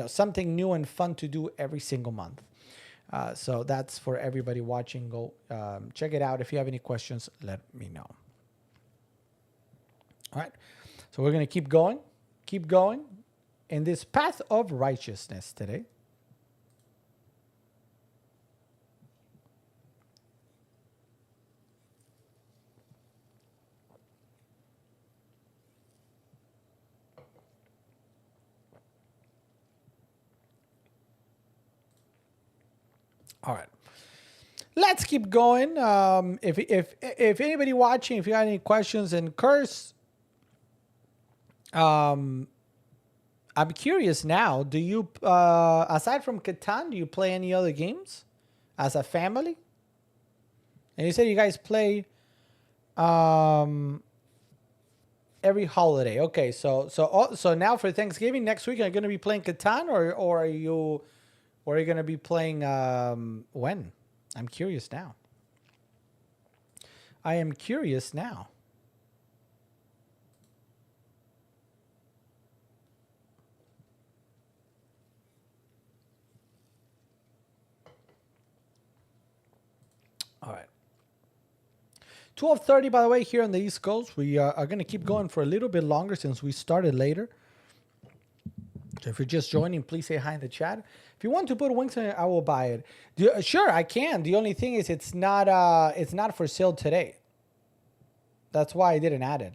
something new and fun to do every single month. So that's for everybody watching. Go check it out. If you have any questions, let me know. All right. So we're going to keep going in this path of righteousness today. All right, let's keep going. If anybody watching, if you got any questions, and Curse, I'm curious now. Do you, aside from Catan, do you play any other games as a family? And you said you guys play every holiday. Okay, so now for Thanksgiving next week, are you going to be playing Catan, or are you? Or are you going to be playing when? I'm curious now. I am curious now. All right. 12:30, by the way, here on the East Coast. We are going to keep going for a little bit longer since we started later. So if you're just joining, please say hi in the chat. If you want to put wings in it, I will buy it. Sure, I can. The only thing is it's not for sale today. That's why I didn't add it.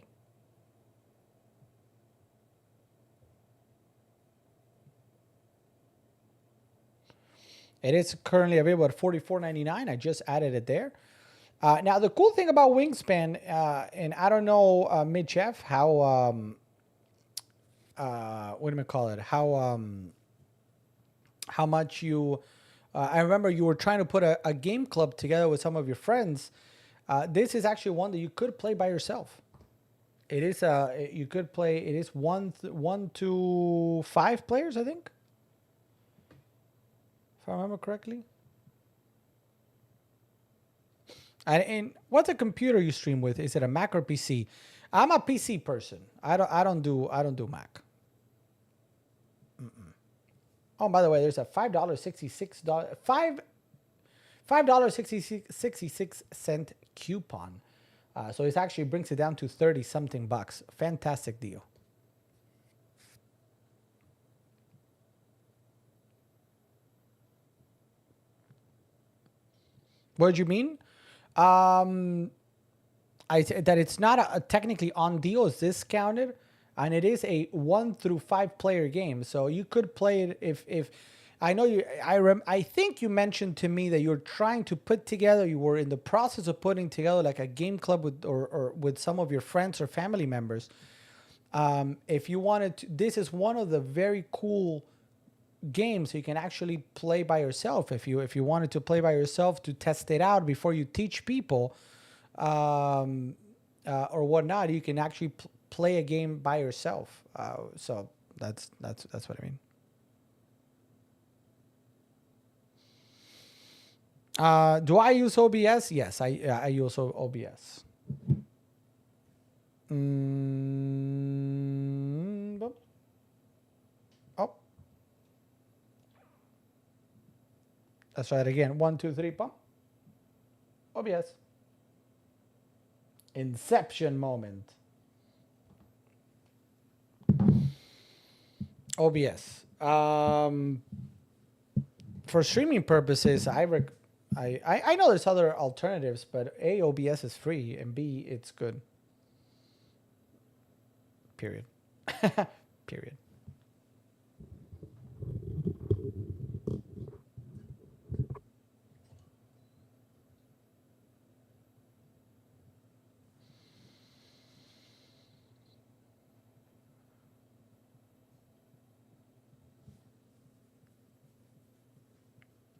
It is currently available at $44.99. I just added it there. Now, the cool thing about Wingspan, and I don't know, Mitch F, how... what do we call it? How much you? I remember you were trying to put a game club together with some of your friends. This is actually one that you could play by yourself. It is you could play. It is one to 5 players, I think, if I remember correctly. And what's a computer you stream with? Is it a Mac or PC? I'm a PC person. I don't do Mac. Oh, by the way, there's a $5.66 $5.66 coupon. So it actually brings it down to 30 something bucks. Fantastic deal. What did you mean? That it's not technically on deal, it's discounted, and it is a 1 through 5 player game. So you could play it if I know you. I think you mentioned to me that you're trying to put together. You were in the process of putting together like a game club with or with some of your friends or family members. If you wanted to, this is one of the very cool games you can actually play by yourself. If you wanted to play by yourself to test it out before you teach people, or whatnot, you can actually play a game by yourself. So that's what I mean. Do I use OBS? Yes, I use OBS. Oh, let's try it again. 1, 2, 3, pump. OBS. Inception moment. OBS. For streaming purposes, I know there's other alternatives, but A, OBS is free, and B, it's good. Period. Period.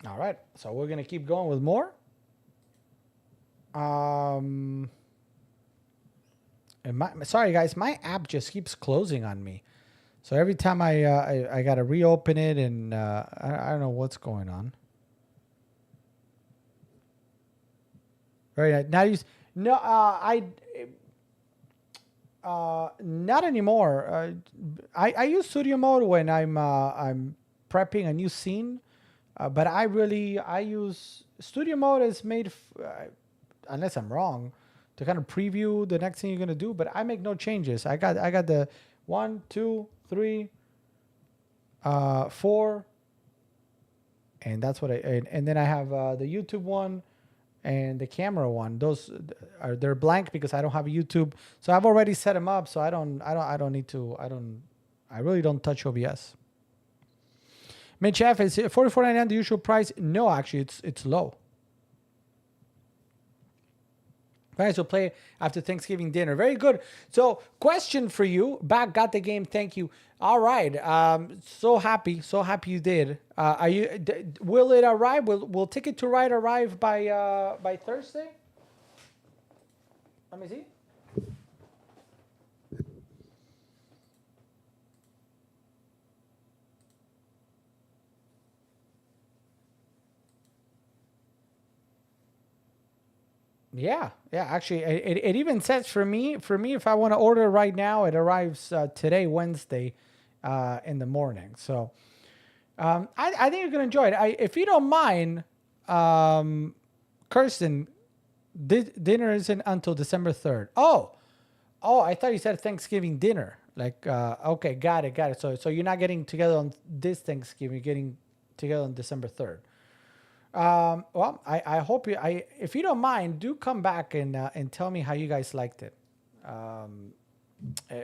All right, so we're gonna keep going with more. And sorry guys, my app just keeps closing on me. So every time I gotta reopen it, and I don't know what's going on. Right now, not anymore. I use Studio Mode when I'm prepping a new scene. But I use Studio Mode is made, unless I'm wrong, to kind of preview the next thing you're gonna do. But I make no changes. I got the 1, 2, 3, 4, and that's what and then I have the YouTube one and the camera one. Those they're blank because I don't have a YouTube. So I've already set them up. So I really don't touch OBS. Mitch F, is $44.99 the usual price? No, actually, it's low. Guys will play after Thanksgiving dinner. Very good. So, question for you. Back got the game. Thank you. All right. So happy you did. Will it arrive? Will Ticket to Ride arrive by Thursday? Let me see. Yeah. Actually, it even says for me, if I want to order right now, it arrives today, Wednesday, in the morning. So, I think you're gonna enjoy it. If you don't mind, Kirsten, dinner isn't until December 3rd. Oh, I thought you said Thanksgiving dinner. Like, okay, got it. So you're not getting together on this Thanksgiving. You're getting together on December 3rd. Well, I hope if you don't mind, do come back and tell me how you guys liked it.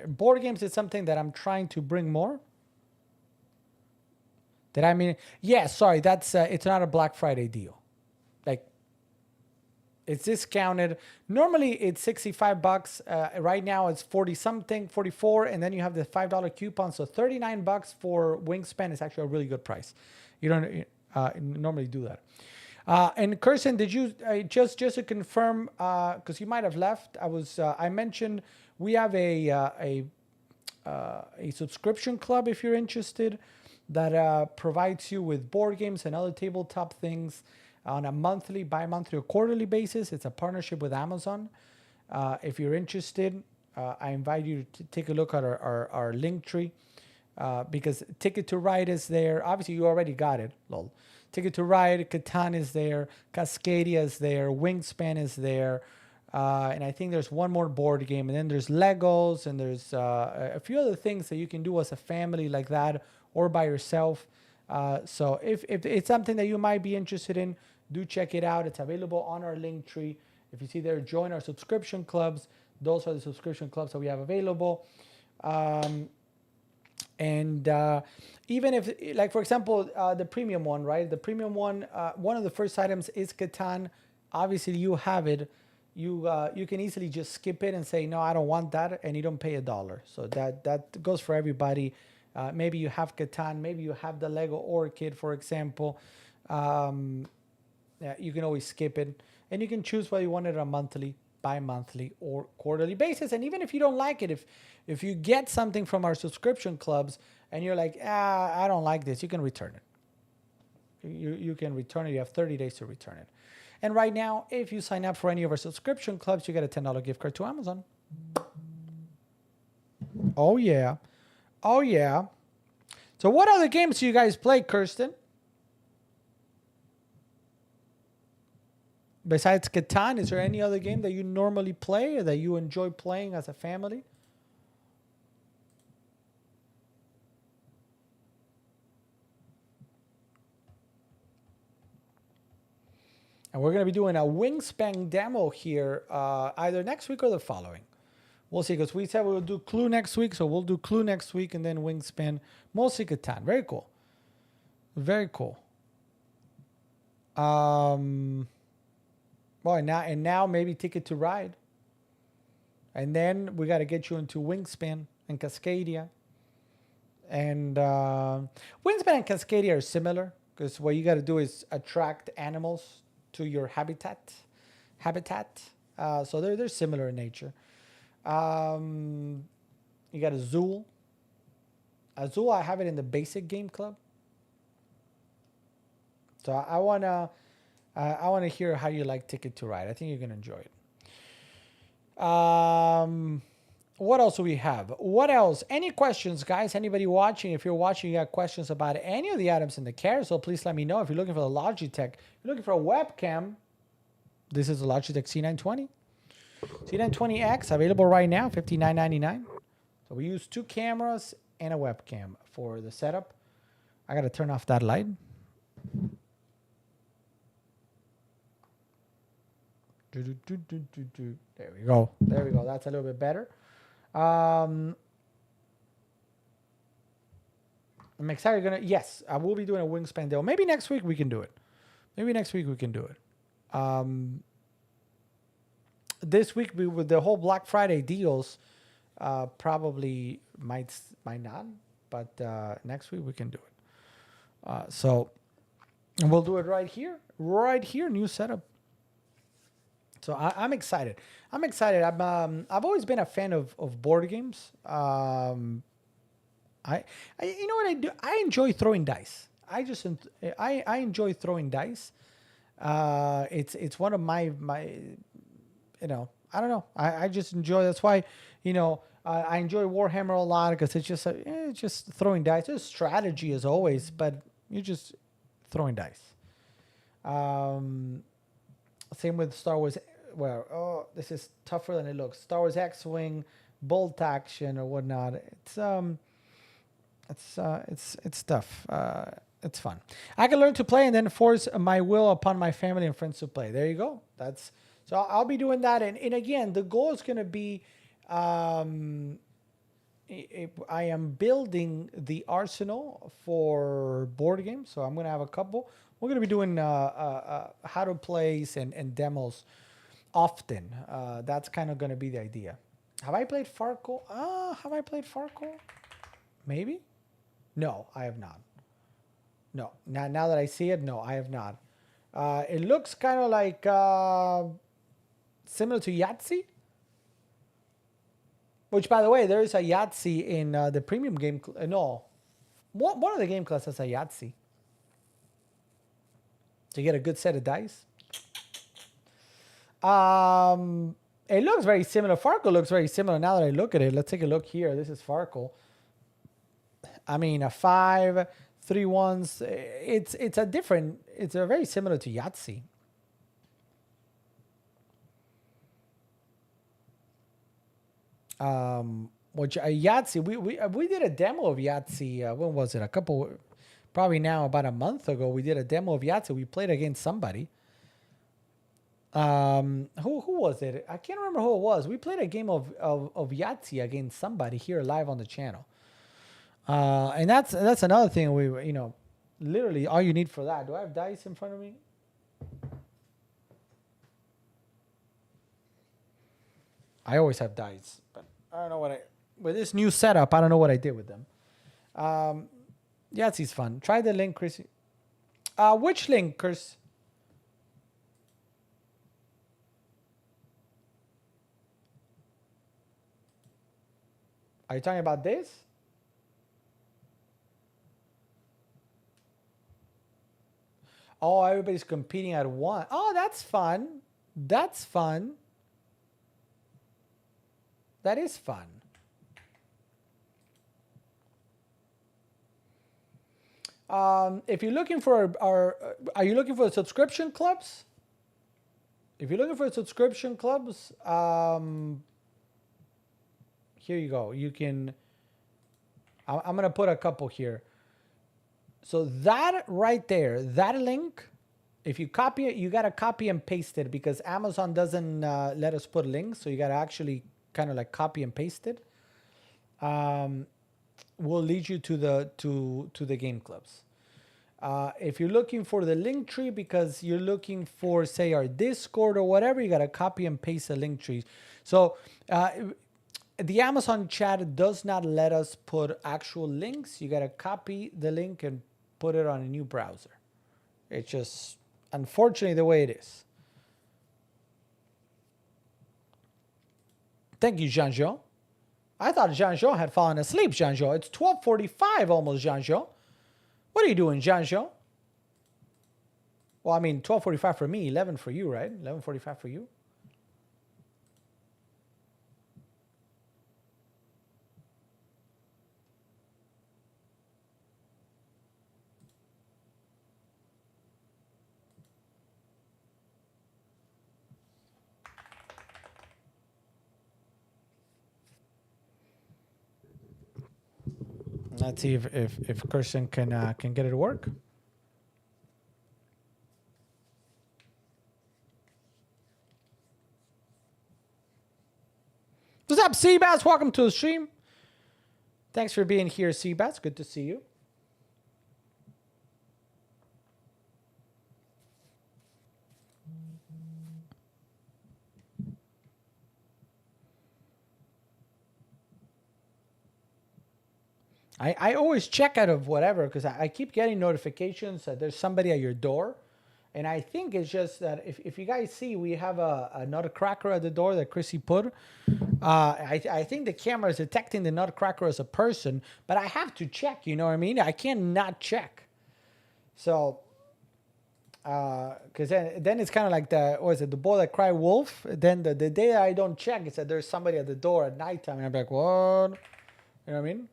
Board games is something that I'm trying to bring more. Yeah, sorry, that's it's not a Black Friday deal. Like, it's discounted. Normally it's $65. Right now it's 40 something, 44, and then you have the $5 coupon, so $39 for Wingspan is actually a really good price. You don't normally do that. And Kirsten, did you just to confirm? Because you might have left. I mentioned we have a subscription club if you're interested that provides you with board games and other tabletop things on a monthly, bi-monthly, or quarterly basis. It's a partnership with Amazon. If you're interested, I invite you to take a look at our link tree, because Ticket to Ride is there. Obviously, you already got it, lol. Ticket to Ride, Catan is there, Cascadia is there, Wingspan is there, and I think there's one more board game, and then there's Legos, and there's a few other things that you can do as a family like that or by yourself. So if it's something that you might be interested in, do check it out. It's available on our link tree. If you see there, join our subscription clubs. Those are the subscription clubs that we have available. And even if, like, for example, the premium one, right? The premium one, one of the first items is Catan. Obviously, you have it. You can easily just skip it and say, no, I don't want that, and you don't pay $1. So that goes for everybody. Maybe you have Catan, maybe you have the Lego Orchid, for example. Yeah, you can always skip it, and you can choose whether you want it on a monthly, bi-monthly, or quarterly basis. And even if you don't like it, if you get something from our subscription clubs and you're like, I don't like this, you can return it. You can return it. You have 30 days to return it. And right now, if you sign up for any of our subscription clubs, you get a $10 gift card to Amazon. Oh yeah. Oh yeah. So what other games do you guys play, Kirsten? Besides Catan, is there any other game that you normally play or that you enjoy playing as a family? And we're going to be doing a Wingspan demo here either next week or the following. We'll see, because we said we'll do Clue next week, so we'll do Clue next week and then Wingspan. Mostly Catan. Very cool. Very cool. Well, and now maybe Ticket to Ride. And then we got to get you into Wingspan and Cascadia. And Wingspan and Cascadia are similar, because what you got to do is attract animals to your habitat. So they're similar in nature. You got Azul. Azul, I have it in the basic game club. So I wanna hear how you like Ticket to Ride. I think you're gonna enjoy it. What else do we have? What else? Any questions, guys? Anybody watching? If you're watching, you got questions about any of the items in the carousel, please let me know. If you're looking for the Logitech, you're looking for a webcam, this is the Logitech C920. C920X, available right now, $59.99. So we use 2 cameras and a webcam for the setup. I got to turn off that light. There we go. There we go. That's a little bit better. I'm excited. Yes, I will be doing a Wingspan deal. Maybe next week we can do it. This week with the whole Black Friday deals, probably might not, but next week we can do it. So and we'll do it right here, new setup. So I'm excited. I've always been a fan of board games. I you know what I do? I enjoy throwing dice. I enjoy throwing dice. It's one of my I don't know. I just enjoy. That's why I enjoy Warhammer a lot, because it's just throwing dice. There's strategy as always, but you're just throwing dice. Same with Star Wars. Well, this is tougher than it looks. Star Wars X-Wing, bolt action or whatnot. It's tough. It's fun. I can learn to play and then force my will upon my family and friends to play. There you go. So I'll be doing that. And again, the goal is going to be, I am building the arsenal for board games. So I'm going to have a couple. We're going to be doing how to plays and demos often. That's kind of going to be the idea. Have I played Farco? Maybe? No, I have not. No. Now that I see it, no, I have not. It looks kind of like similar to Yahtzee. Which, by the way, there is a Yahtzee in the premium game. No. One of the game classes has a Yahtzee. To get a good set of dice. It looks very similar. Farkle looks very similar now that I look at it. Let's take a look here. This is Farkle. I mean, a 5, 3 ones. It's a different. It's a very similar to Yahtzee. Which Yahtzee, we did a demo of Yahtzee. When was it? Probably now about a month ago. We did a demo of Yahtzee. We played against somebody. Who was it? I can't remember who it was. We played a game of Yahtzee against somebody here live on the channel. And that's another thing literally all you need for that. Do I have dice in front of me? I always have dice, but I don't know with this new setup, I don't know what I did with them. Yahtzee's fun. Try the link, Chris. Which link, Chris? Are you talking about this? Oh, everybody's competing at one. Oh, that's fun. That's fun. That is fun. If you're looking for are you looking for subscription clubs? If you're looking for subscription clubs, here you go. You can. I'm gonna put a couple here. So that right there, that link, if you copy it, you gotta copy and paste it because Amazon doesn't let us put links. So you gotta actually kind of like copy and paste it. Will lead you to the game clubs. If you're looking for the link tree because you're looking for, say, our Discord or whatever, you got to copy and paste the link tree. So the Amazon chat does not let us put actual links. You got to copy the link and put it on a new browser. It's just, unfortunately, the way it is. Thank you, Jean-Jo. I thought Jean-Jo had fallen asleep, Jean-Jo. It's 12:45 almost, Jean-Jo. What are you doing, Jean-Jo? Well, I mean, 12:45 for me, 11 for you, right? 11:45 for you. Let's see if Kirsten can get it to work. What's up, Seabass? Welcome to the stream. Thanks for being here, Seabass. Good to see you. I always check out of whatever because I keep getting notifications that there's somebody at your door. And I think it's just that if you guys see, we have a nutcracker at the door that Chrissy put. I think the camera is detecting the nutcracker as a person, but I have to check, you know what I mean? I can't not check. So, because then it's kind of like the boy that cried wolf. Then the day that I don't check, it's that there's somebody at the door at nighttime. And I'm like, what? You know what I mean?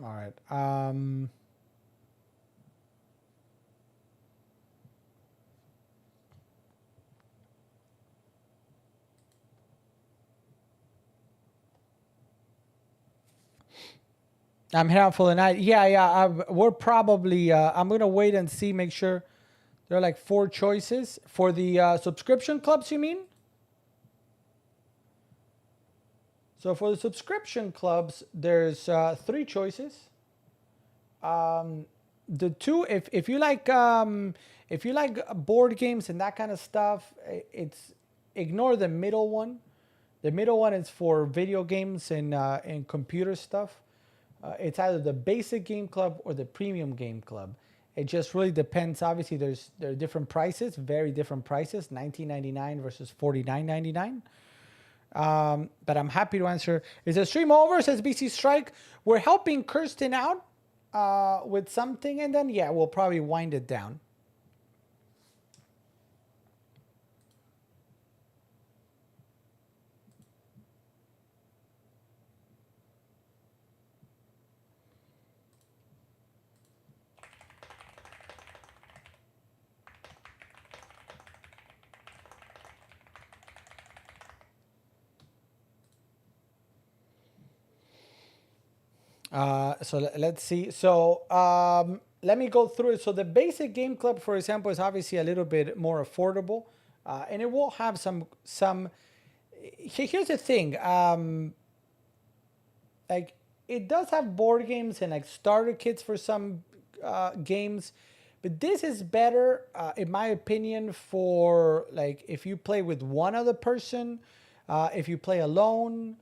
All right. I'm here for the night. Yeah. We're probably. I'm gonna wait and see. Make sure there are like 4 choices for the subscription clubs. You mean? So for the subscription clubs, there's 3 choices. The 2, if you like, if you like board games and that kind of stuff, it's ignore the middle one. The middle one is for video games and computer stuff. It's either the basic game club or the premium game club. It just really depends. Obviously, there are different prices, very different prices, $19.99 versus $49.99. But I'm happy to answer. Is the stream over? Says BC Strike. We're helping Kirsten out with something, and then yeah, we'll probably wind it down. So let's see. So let me go through it. So the basic game club, for example, is obviously a little bit more affordable, and it will have some. Here's the thing. Like it does have board games and like starter kits for some games, but this is better, in my opinion, for like if you play with one other person, if you play alone.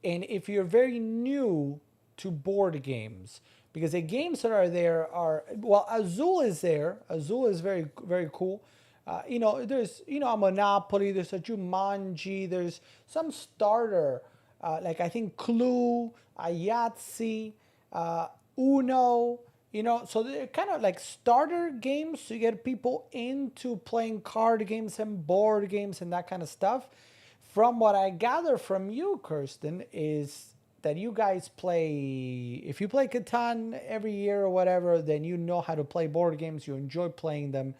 And if you're very new to board games, because the games that are there are, well, Azul is there. Azul is very, very cool. There's, a Monopoly, there's a Jumanji, there's some starter, like I think Clue, Yahtzee, Uno, so they're kind of like starter games to get people into playing card games and board games and that kind of stuff. From what I gather from you, Kirsten, is that you guys play, if you play Catan every year or whatever, then you know how to play board games, you enjoy playing them.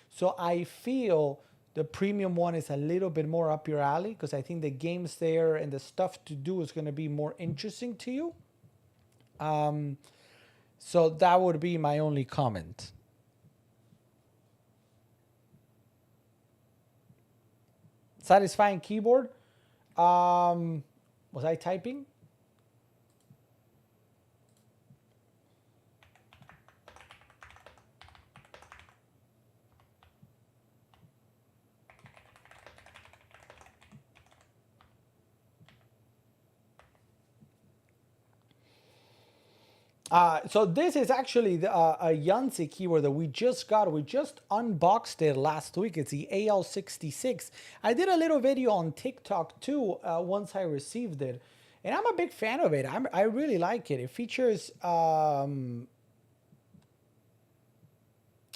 So I feel the premium one is a little bit more up your alley, because I think the games there and the stuff to do is going to be more interesting to you. So that would be my only comment. Satisfying keyboard. Was I typing? So this is actually a Yahtzee keyboard that we just got. We just unboxed it last week. It's the AL66. I did a little video on TikTok too once I received it. And I'm a big fan of it. I really like it. It features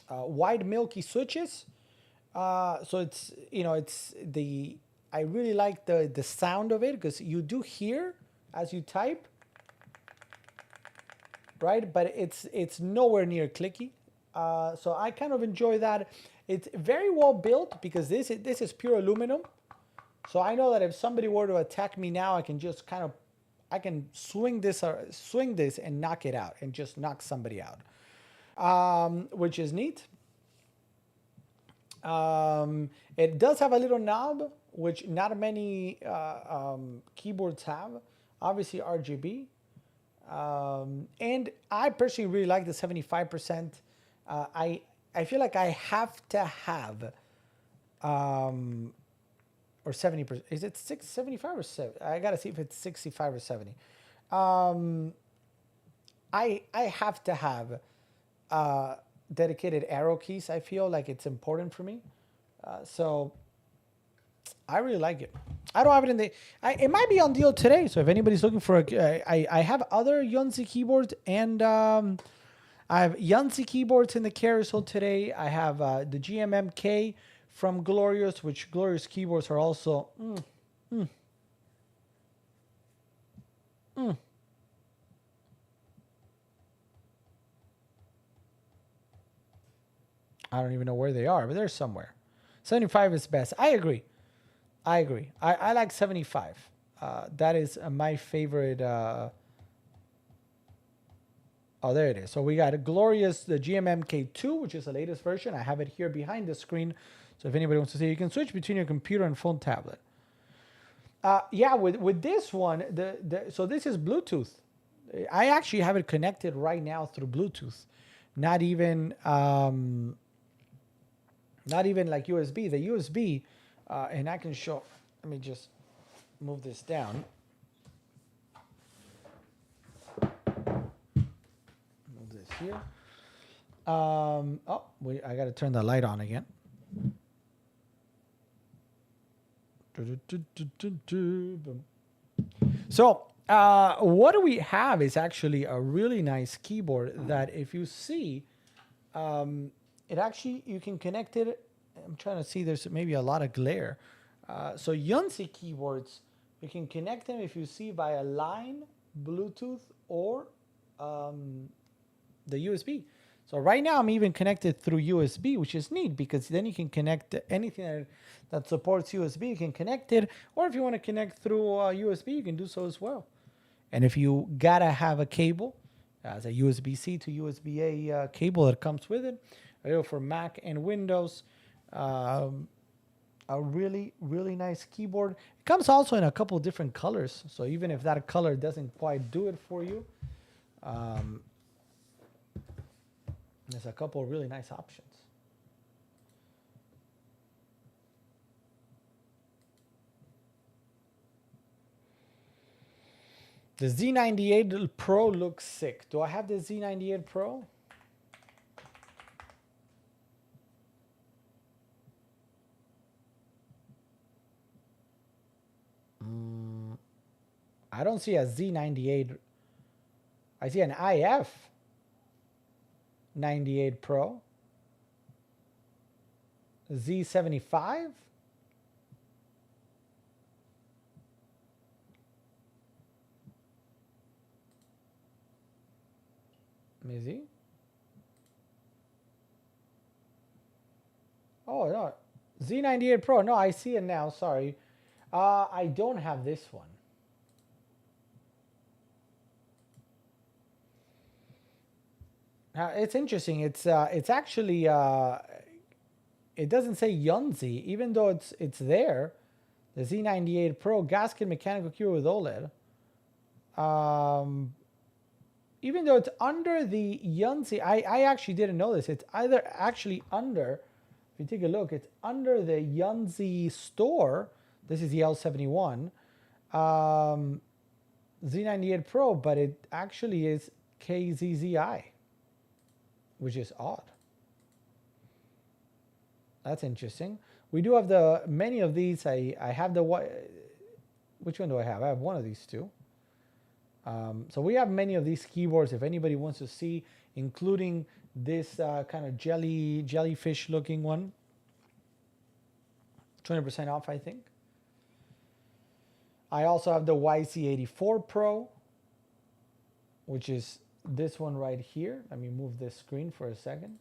wide milky switches. So it's, I really like the sound of it, because you do hear as you type. Right, but it's nowhere near clicky, so I kind of enjoy that. It's very well built, because this is pure aluminum, so I know that if somebody were to attack me now, I can just I can swing this and knock it out, and just knock somebody out, which is neat. It does have a little knob, which not many keyboards have. Obviously RGB. And I personally really like the 75%. I feel like I have to have, or 70%. Is it 75 or 7? I gotta see if it's 65 or 70. I have to have dedicated arrow keys. I feel like it's important for me. So I really like it. I don't have it in the. It might be on deal today. So if anybody's looking for I have other Yahtzee keyboards, and I have Yahtzee keyboards in the carousel today. I have the GMMK from Glorious, which Glorious keyboards are also. I don't even know where they are, but they're somewhere. 75 is best. I agree. I like 75. That is my favorite. Oh, there it is. So we got a Glorious, the GMMK2, which is the latest version. I have it here behind the screen. So if anybody wants to see, you can switch between your computer and phone tablet. Yeah, with this one, so this is Bluetooth. I actually have it connected right now through Bluetooth. not even like USB. The USB, and I can show. Let me just move this down. Move this here. Oh, wait, I got to turn the light on again. So what do we have is actually a really nice keyboard that if you see, it actually, you can connect it. I'm trying to see, there's maybe a lot of glare. So Yonsei keyboards, you can connect them if you see via line, Bluetooth, or the USB. So right now I'm even connected through USB, which is neat because then you can connect anything that supports USB, you can connect it. Or if you want to connect through USB, you can do so as well. And if you gotta have a cable, as a USB-C to USB-A cable that comes with it, for Mac and Windows, a really, really nice keyboard. It comes also in a couple different colors. So even if that color doesn't quite do it for you, there's a couple of really nice options. The Z98 Pro looks sick. Do I have the Z98 Pro? I don't see a Z98. I see an IF 98 Pro. Z75? Let me see. Oh, no. Z98 Pro. No, I see it now. Sorry. I don't have this one. It's interesting. It's actually it doesn't say Yonsei, even though it's there. The Z98 Pro gasket mechanical keyboard with OLED. Even though it's under the Yonsei, I actually didn't know this. It's either actually under, if you take a look, it's under the Yonsei store. This is the L71. Z98 Pro, but it actually is KZZI, which is odd. That's interesting. We do have many of these. I have which one do I have? I have one of these two. So we have many of these keyboards. If anybody wants to see, including this kind of jellyfish looking one, 20% off, I think. I also have the YC84 Pro, which is this one right here. Let me move this screen for a second.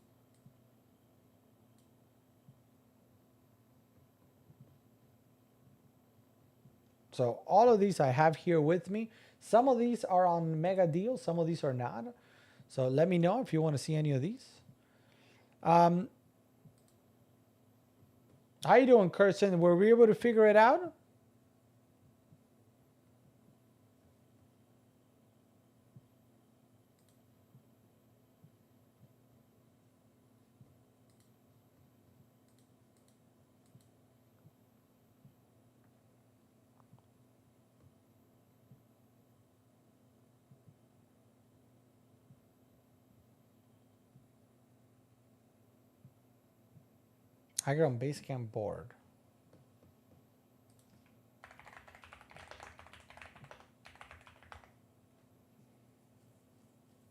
So all of these I have here with me. Some of these are on mega deals, some of these are not. So let me know if you want to see any of these. How you doing, Kirsten? Were we able to figure it out? I got on Basecamp board.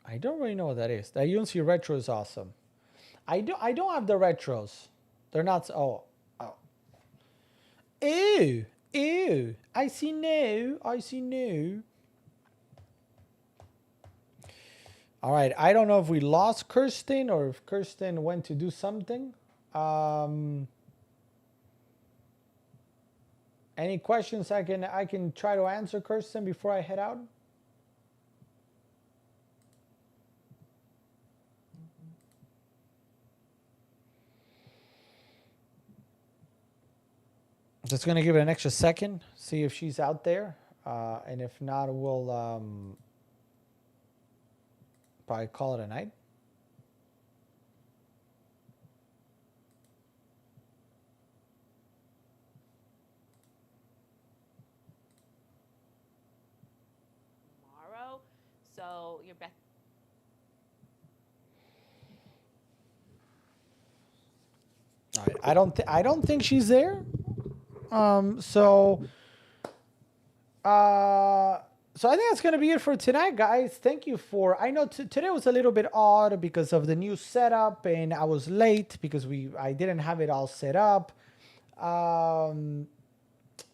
I don't really know what that is. The Yonsei Retro is awesome. I don't have the retros. They're not. Oh. Ew. Ew. I see no. I see no. All right. I don't know if we lost Kirsten or if Kirsten went to do something. Any questions I can try to answer, Kirsten, before I head out? Just gonna give it an extra second, see if she's out there, and if not, we'll probably call it a night. your best. All right. I don't think she's there. So I think that's gonna be it for tonight, guys. Thank you for. I know today was a little bit odd because of the new setup, and I was late because I didn't have it all set up.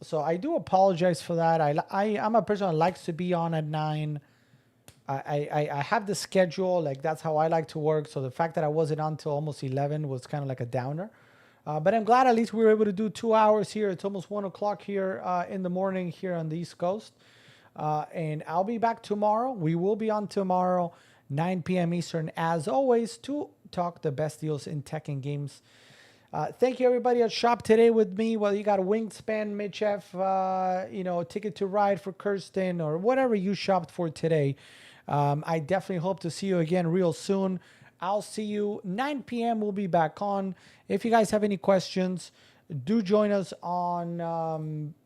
So I do apologize for that. I'm a person that likes to be on at 9. I have the schedule, like that's how I like to work. So the fact that I wasn't on till almost 11 was kind of like a downer. But I'm glad at least we were able to do 2 hours here. It's almost 1 o'clock here in the morning here on the East Coast. And I'll be back tomorrow. We will be on tomorrow, 9 p.m. Eastern, as always, to talk the best deals in tech and games. Thank you, everybody at Shop Today with me. Whether you got a Wingspan, Mitch F, Ticket to Ride for Kirsten, or whatever you shopped for today. I definitely hope to see you again real soon. I'll see you 9 p.m. We'll be back on. If you guys have any questions, do join us on,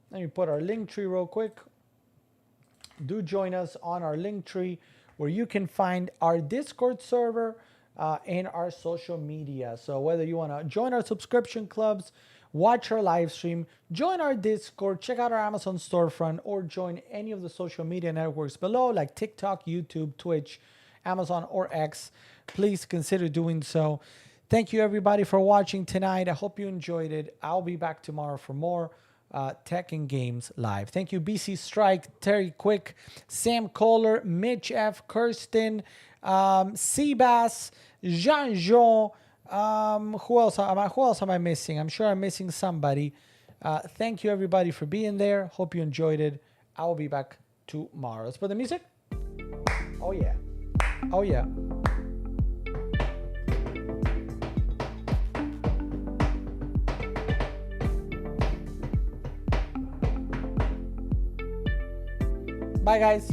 let me put our link tree real quick. Do join us on our link tree where you can find our Discord server and our social media. So whether you want to join our subscription clubs, watch our live stream, join our Discord, check out our Amazon storefront, or join any of the social media networks below like TikTok, YouTube, Twitch, Amazon, or X, please consider doing so. Thank you, everybody, for watching tonight. I hope you enjoyed it. I'll be back tomorrow for more Tech and Games Live. Thank you, BC Strike, Terry Quick, Sam Kohler, Mitch F, Kirsten, Seabass, Jean-Jean. Who else am I missing? I'm sure I'm missing somebody. Thank you, everybody, for being there. Hope you enjoyed it. I will be back tomorrow. Let's put the music. Oh, yeah. Oh, yeah. Bye, guys.